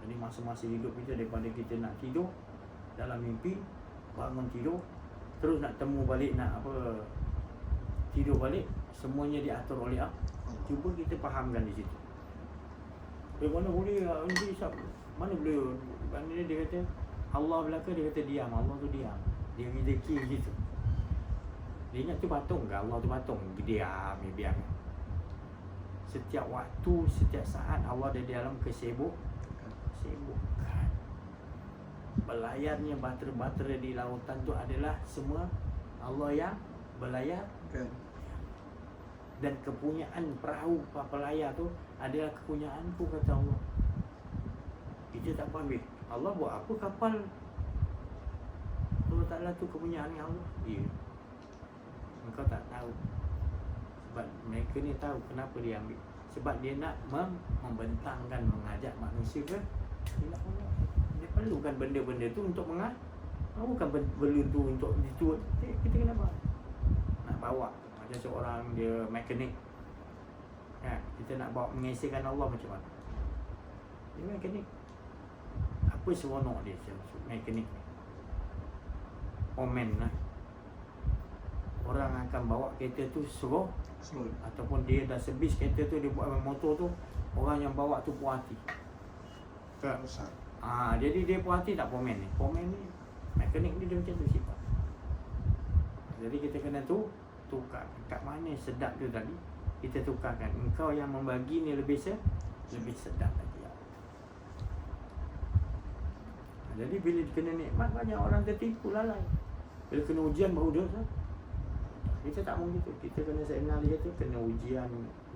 Jadi masa-masa hidup kita, daripada kita nak tidur dalam mimpi, bangun tidur, terus nak temu balik, nak tidur balik, semuanya diatur oleh Allah. Cuba kita fahamkan di situ. Mana boleh nanti mana boleh? Mana dia kata Allah belaka, dia kata diam. Allah tu diam. Dia rezeki gitu. Dia ingat tu patung ke? Allah tu patung. Diam. Setiap waktu, setiap saat Allah ada di dalam kesibukan. Belayarnya batera-batera di lautan tu adalah semua Allah yang belayar. Dan kepunyaan perahu pelayar tu adalah kepunyaanku, kata Allah. Kita tak faham. Allah buat apa kapal? Allah Ta'ala tu kepunyaan Allah. Ya. Engkau tak tahu. Sebab mereka ni tahu kenapa dia ambil. Sebab dia nak membentangkan, mengajak manusia ke dia perlukan benda-benda tu untuk bukan benda tu untuk ditua. Kita kenapa nak bawa macam seorang dia mekanik kan? Kita nak bawa mengesahkan Allah macam mana? Dia mekanik. Apa seronok dia mekanik ni? Omen lah. Orang akan bawa kereta tu slow. Ataupun dia dah servis kereta tu, dia buat motor tu, orang yang bawa tu puas hati. Jadi dia puas hati tak pomen ni. Pomen ni mekanik ni dia macam tu sifat. Jadi kita kena tukar. Kat mana sedap tu tadi, kita tukarkan. Engkau yang membagi ni lebih sedap lagi. Jadi bila kena nikmat, banyak orang tertipu lalai. Bila kena ujian baru dosa. Kita tak mau gitu. Kita kena senang dia tu, kena ujian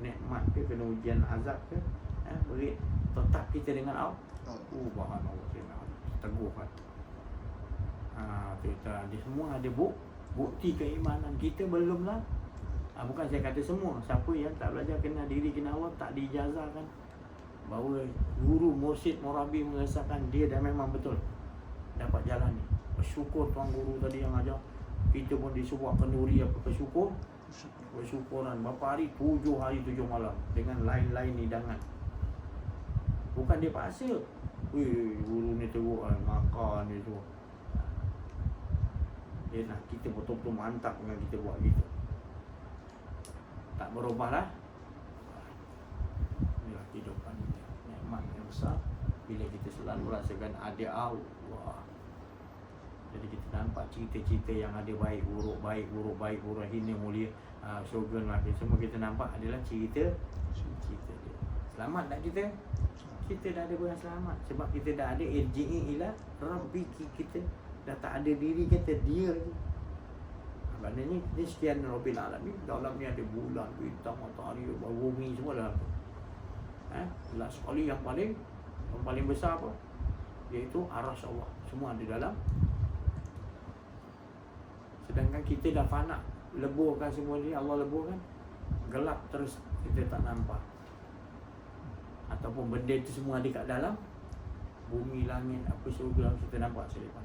nikmat ke, kena ujian azab ke, beri tetap kita dengan Allah. Bahan Allah teguh kan. Dia semua ada bukti keimanan. Kita belum lah. Bukan saya kata semua. Siapa yang tak belajar kenal diri, kenal Allah, tak diijazahkan, bahawa guru, mursyid, murabi merasakan dia dah memang betul dapat jalan ni. Bersyukur tuan guru tadi yang ajar. Kita pun disuruh kenduri bersyukuran berapa hari? 7 hari 7 malam dengan lain-lain hidangan. Bukan dia paksa. Weh, guru ni teruk kan, makan dia tu. Dia nak kita betul-betul mantap dengan kita buat gitu. Tak berubah lah. Inilah kehidupan ini. Nikmat yang besar bila kita selalu rasakan ada Allah. Jadi kita nampak cerita-cerita yang ada baik buruk, hina mulia, syurga neraka, semua kita nampak adalah cerita dia. Selamat tak kita? Kita dah ada yang selamat sebab kita dah ada irji'i ila rabbiki, kita dah tak ada diri kita, dia je. Maknanya ni sekian Rabbil Alamin, dalam ni ada bulan, bintang, matahari, bumi semua dalam tu. Last sekali yang paling besar apa? Iaitu arasy Allah. Semua ada dalam. Sedangkan kita dah fana, leburkan semua ni, Allah leburkan, gelap terus, kita tak nampak. Ataupun benda tu semua ada kat dalam bumi, langit, apa surga, kita nampak selepas.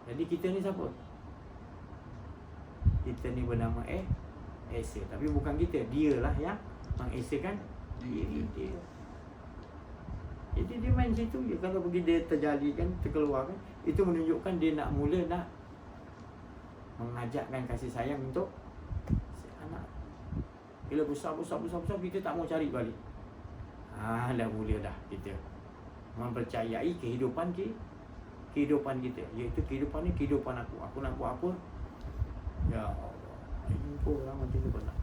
Jadi kita ni siapa? Kita ni bernama Esa. Tapi bukan kita, dia lah yang mengesakan diri dia. Jadi dia main situ je. Kalau pergi dia terjadikan, terkeluarkan, itu menunjukkan dia nak mula nak mengajakkan kasih sayang untuk si anak. Bila besar kita tak mau cari balik. Dah mula dah kita mempercayai kehidupan kita, iaitu kehidupan ni kehidupan aku. Aku nak buat apa? Ya Allah, jumpa orang macam tu pernah.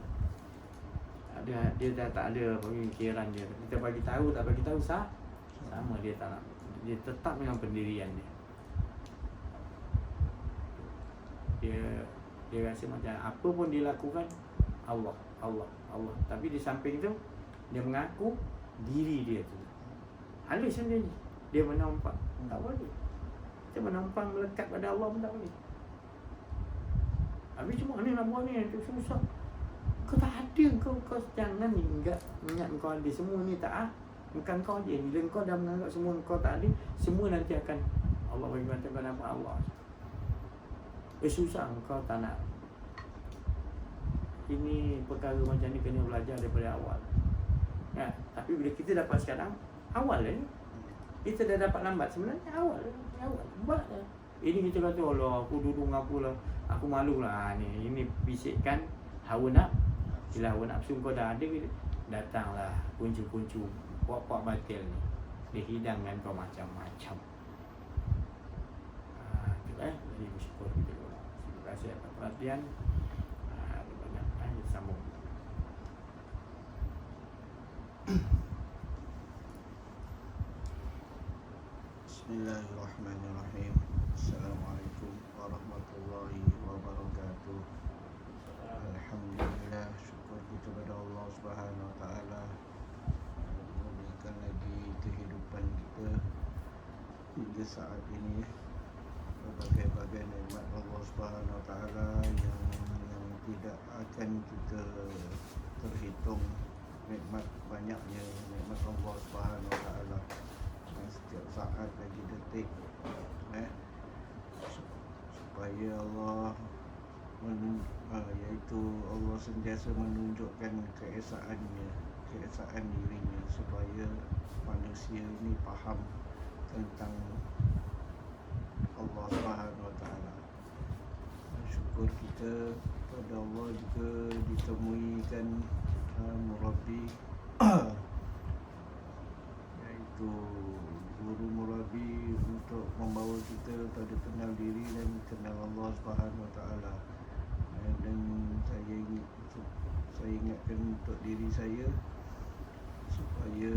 Dia dah tak ada pemikiran dia. Kita bagi tahu tak bagi tahu sama dia tak nak. Dia tetap dengan pendirian dia. Dia rasa macam apa pun dia lakukan Allah. Tapi di samping tu dia mengaku diri dia tu. Halus sendiri. Dia menampang. Tak boleh. Kita menampang melekat pada Allah pun tak boleh. Habis cuma ni nak buat ni, itu susah. Kau tak ada, kau jangan ingat kau ada. Semua ni tak bukan kau je. Bila kau dah menganggap semua kau tak ada, semua nanti akan Allah bagi mata kau nampak Allah. Susah kau tak nak. Ini perkara macam ni kena belajar daripada awal. Tapi bila kita dapat sekarang, awal ni kita dah dapat lambat. Sebenarnya awal. Buat lah. Ini kita kata, Allah, aku duduk ngapu lah, aku malu lah. Ini bisikkan hawa bila hawa nafsu kau dah ada, datanglah kuncu-kuncu puak-puak batil ni. Dia hidangkan kau macam-macam. Jadi bersyukur kita. Terima kasih atas perhatian. Banyak sambung. Bismillahirrahmanirrahim. Assalamualaikum warahmatullahi wabarakatuh. Alhamdulillah, syukur kita kepada Allah Subhanahu wa taala memberikan lagi kehidupan kita hingga saat ini. Berbagai-bagai nikmat Allah Subhanahu wa taala yang tidak akan kita terhitung. Nikmat banyaknya nikmat Allah Subhanahu wa taala. Setiap saat lagi detik supaya Allah iaitu Allah sentiasa menunjukkan keesaan dirinya supaya manusia ini faham tentang Allah Subhanahu wa taala. Syukur kita pada Allah juga ditemuikan murabi iaitu guru murabi untuk membawa kita pada kenal diri dan kenal Allah Subhanahu wa taala. Dan saya ingatkan untuk diri saya supaya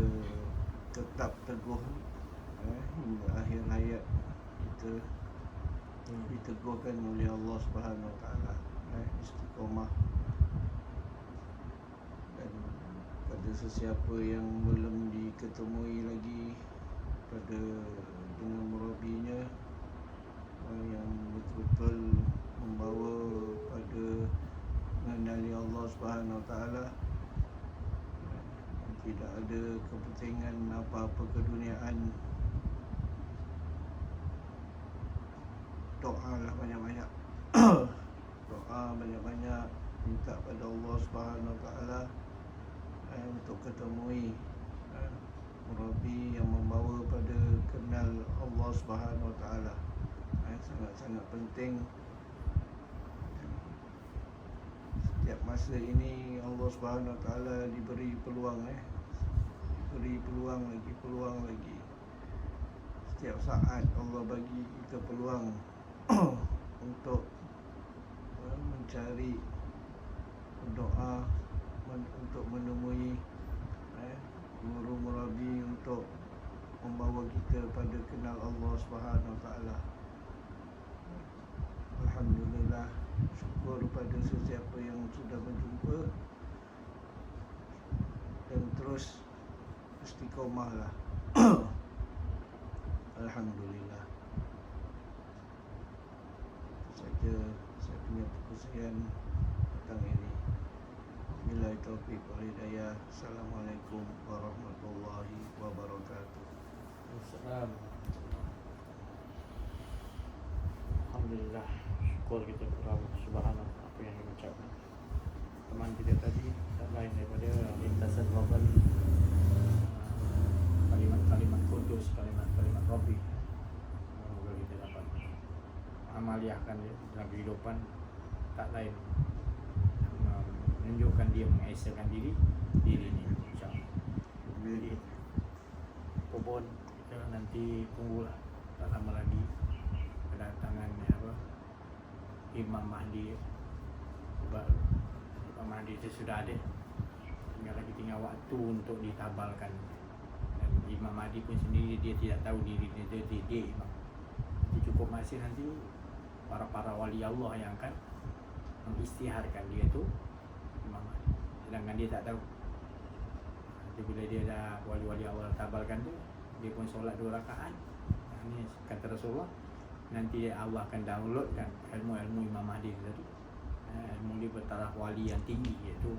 tetap teguh hingga akhir hayat kita diteguhkan oleh Allah Subhanahu wa taala, istiqamah. Dan pada sesiapa yang belum diketemui lagi dengan murabinya yang betul-betul membawa pada mengenali Allah Subhanahu wa taala, tidak ada kepentingan apa-apa keduniaan, doalah banyak-banyak. Doa banyak-banyak, minta pada Allah Subhanahu wa taala untuk ketemui murabi yang membawa pada kenal Allah Subhanahu Wa Taala. Sangat-sangat penting. Setiap masa ini Allah Subhanahu Wa Taala diberi peluang, diberi peluang lagi. Setiap saat Allah bagi kita peluang untuk mencari, berdoa, untuk menemui guru murabi untuk membawa kita pada kenal Allah Subhanahu Wa Taala. Alhamdulillah, syukur pada sesiapa yang sudah berjumpa dan terus istiqomahlah. Alhamdulillah. Itu saja saya punya perkongsian petang ini. Billahi taufiq wal hidayah. Assalamualaikum warahmatullahi wabarakatuh. Assalamualaikum. Alhamdulillah, syukur kita kepada Allah Subhanahu apa yang kita ucapkan. Teman kita tadi tak lain daripada lintasan global, kalimat-kalimat kudus, kalimat-kalimat Rabbi. Semoga kita dapat amaliahkan dalam kehidupan, tak lain menunjukkan dia mengesakan diri ini, insyaAllah. Jadi pohon kita nanti tunggulah, tak lama lagi kedatangan Imam Mahdi. Sebab Imam Mahdi itu sudah ada, tinggal waktu untuk ditabalkan. Dan Imam Mahdi pun sendiri dia tidak tahu diri dia imam. Nanti cukup masa nanti para wali Allah yang akan mengisytiharkan dia tu Imam Mahdi, sedangkan dia tak tahu. Jadi bila dia dah wali-wali Allah tabalkan tu, dia pun solat 2 rakaat. Ini kata Rasulullah, nanti Allah akan downloadkan ilmu-ilmu Imam Mahdi tadi. Ilmu dia bertaraf wali yang tinggi, iaitu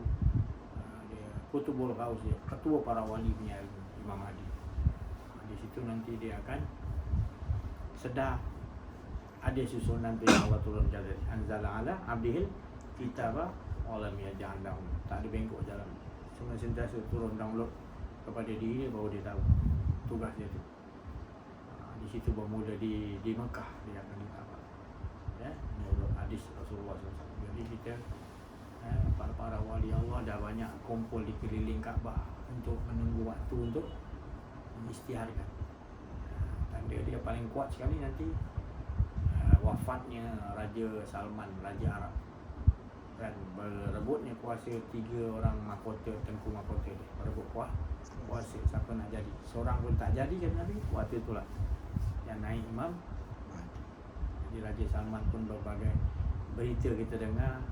dia Qutbul Ghaus, dia ketua para wali punya ilmu Imam Mahdi. Di situ nanti dia akan sedar ada susunan tu yang Allah turun jalan anzala ala abdihil kitaba walam yaj'al lahu, tak ada bengkok jalan, semua sentiasa turun download kepada diri baru dia tahu tugas dia tu. Di situ bermula di Mekah dia akan ditabak, menurut hadis Rasulullah SAW. Jadi kita para wali Allah dah banyak kumpul di keliling Kaabah untuk menunggu waktu untuk mengisytiharkan. Tanda dia paling kuat sekali nanti wafatnya Raja Salman, Raja Arab, dan berebutnya kuasa 3 orang mahkota, tengku mahkota dia berebut kuasa, siapa nak jadi. Seorang pun tak jadi kan Nabi, waktu itulah yang naik Imam. Jadi Raja Salman pun berbagai berita kita dengar,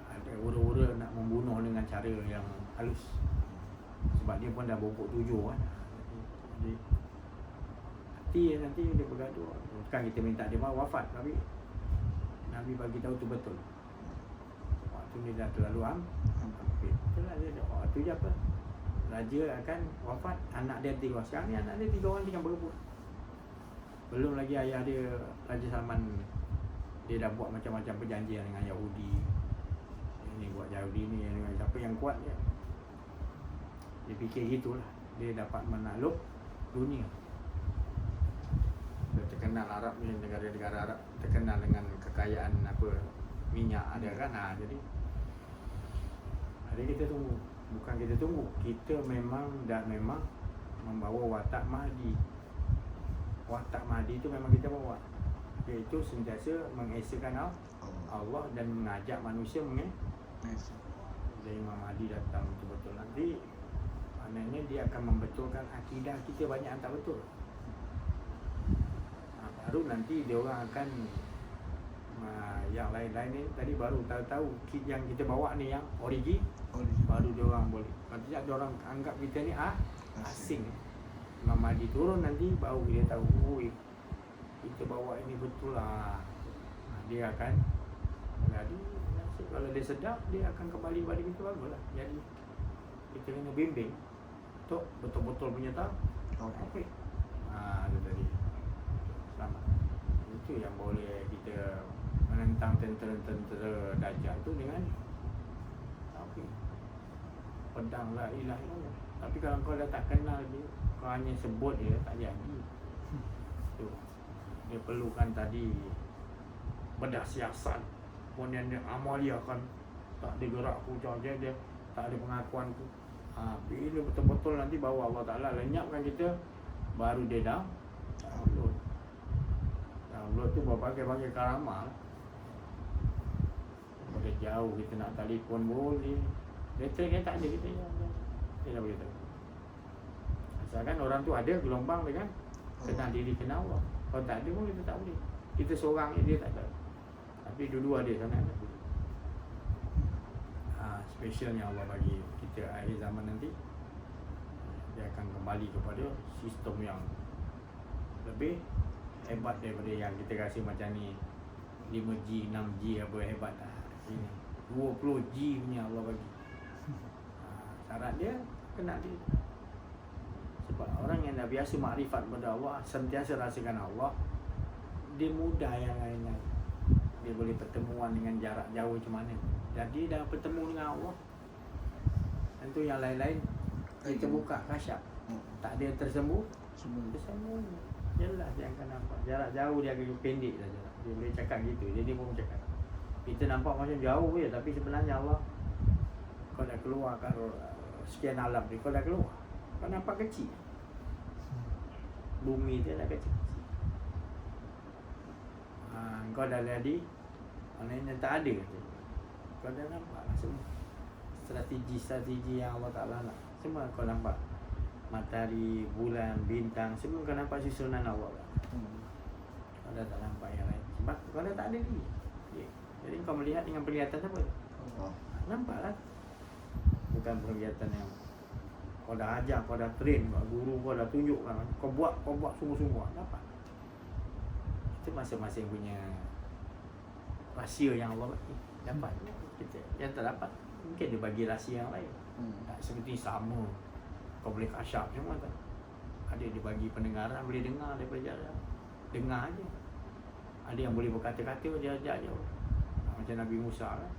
ada ura-ura nak membunuh dengan cara yang halus, sebab dia pun dah berumur 7 kan. Jadi nanti dia bergaduh. Bukan kita minta dia wafat, tapi Nabi bagi tahu tu betul. Waktu ni dah terlalu itulah dia waktu je apa, raja akan wafat, anak dia 3 orang. Sekarang ni anak dia 3 orang tengah berebut. Belum lagi ayah dia Raja Salman, dia dah buat macam-macam perjanjian dengan Yahudi. Ini buat Yahudi ni, siapa yang kuat dia. Dia fikir gitulah, dia dapat menakluk dunia. Dia terkenal Arab ni, negara-negara Arab terkenal dengan kekayaan minyak ada kan. Jadi kita tunggu, bukan kita tunggu, kita memang membawa watak Mahdi. Watak Mahdi itu memang kita bawa, iaitu sentiasa mengesakan Allah dan mengajak manusia mengesahkan. Jadi Imam Mahdi datang betul-betul nanti, maknanya dia akan membetulkan akidah kita banyak yang tak betul. Baru nanti dia orang akan yang lain-lain ni tadi baru tahu kit yang kita bawa ni yang origi. Baru dia orang boleh. Nanti dia orang anggap kita ni asing. Imam Mahdi turun nanti baru dia tahu, kita bawa ini betul lah. Dia akan jadi, kalau dia sedap, dia akan kembali pada kita baguslah. Jadi kita kena bimbing untuk betul-betul punya tahu. Okey. Itu tadi. Selamat. Itu yang boleh kita menentang tentera-tentera Dajjal tu dengan okey. pedang la ilaha illallah. Tapi kalau kau dah tak kenal dia, kau hanya sebut dia, tak jadi. Tu. Dia perlukan tadi bedah siasat, kemudian dia amaliakan, tak ada gerak pucang dia tak ada pengakuan tu. Bila betul-betul nanti bawa Allah Ta'ala lenyapkan kita, baru dia download tu berbagai-bagai karamah. Boleh jauh kita nak telefon boleh, bateri kan tak ada, kita dah beritahu. Asalkan orang tu ada gelombang dia kan, kenal diri, kenal Allah. Kalau tak ada pun kita tak boleh. Kita seorang ni dia tak tahu, tapi dua-dua ada sana. Specialnya Allah bagi kita akhir zaman nanti, dia akan kembali kepada sistem yang lebih hebat daripada yang kita rasa macam ni. 5G, 6G apa hebat lah. Ini 20G punya Allah bagi. Syarat dia kena dia. Sebab orang yang dah biasa makrifat pada Allah, sentiasa rasakan Allah, dia mudah yang lain-lain. Dia boleh pertemuan dengan jarak jauh macam mana. Jadi dah bertemu dengan Allah, tentu yang lain-lain kita buka kasyaf. Tak ada yang tersembunyi. Jelas dia akan nampak. Jarak jauh dia agak pendek saja. Dia boleh cakap gitu. Jadi dia pun cakap. Kita nampak macam jauh je, tapi sebenarnya Allah, kau dah keluar kat sekian alam ni, kau dah keluar. Kau nampak kecil. Bumi dia dah kecil. Kau dah jadi maknanya tak ada. Kau dah nampak lah semua strategi yang Allah Ta'ala nak. Semua kau nampak. Matahari, bulan, bintang, semua kau nampak susunan Allah lah. Kau dah tak nampak yang lain. Sebab kau dah tak ada lagi. Jadi kau melihat dengan penglihatan apa? Nampak lah. Bukan penglihatan yang kau dah ajar, kau dah train, guru kau dah tunjukkan, kau buat sungguh-sungguh. Dapat. Itu masing-masing punya rahsia yang Allah bagi. Dapat. Kita yang tak dapat, mungkin dia bagi rahsia yang lain. Tak seperti sama. Kau boleh kasyaf semua tak? Ada dia bagi pendengaran, boleh dengar daripada jarak. Dengar aja. Ada yang boleh berkata-kata jarak jauh. Macam Nabi Musa kan.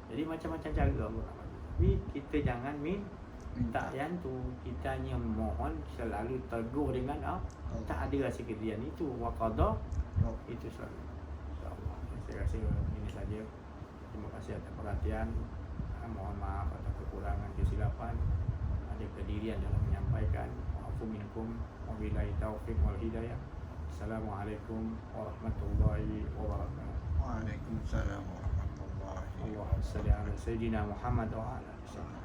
Jadi macam-macam cara Allah. Tapi kita jangan minta yang tu. Kita hanya mohon selalu teguh dengan tak ada rasa kejadian itu. Wa qada itu selalu. InsyaAllah. Saya rasa ini saja. Terima kasih atas perhatian. Mohon maaf atas kekurangan, kesilapan. Ada kedirian dalam menyampaikan. Wa'afu minkum wabillahi taufiq wal hidayah. Assalamualaikum warahmatullahi wabarakatuh. Waalaikumsalam warahmatullahi wabarakatuh. Allahumma salli ala sayyidina Muhammad wa ala alihi wasallam.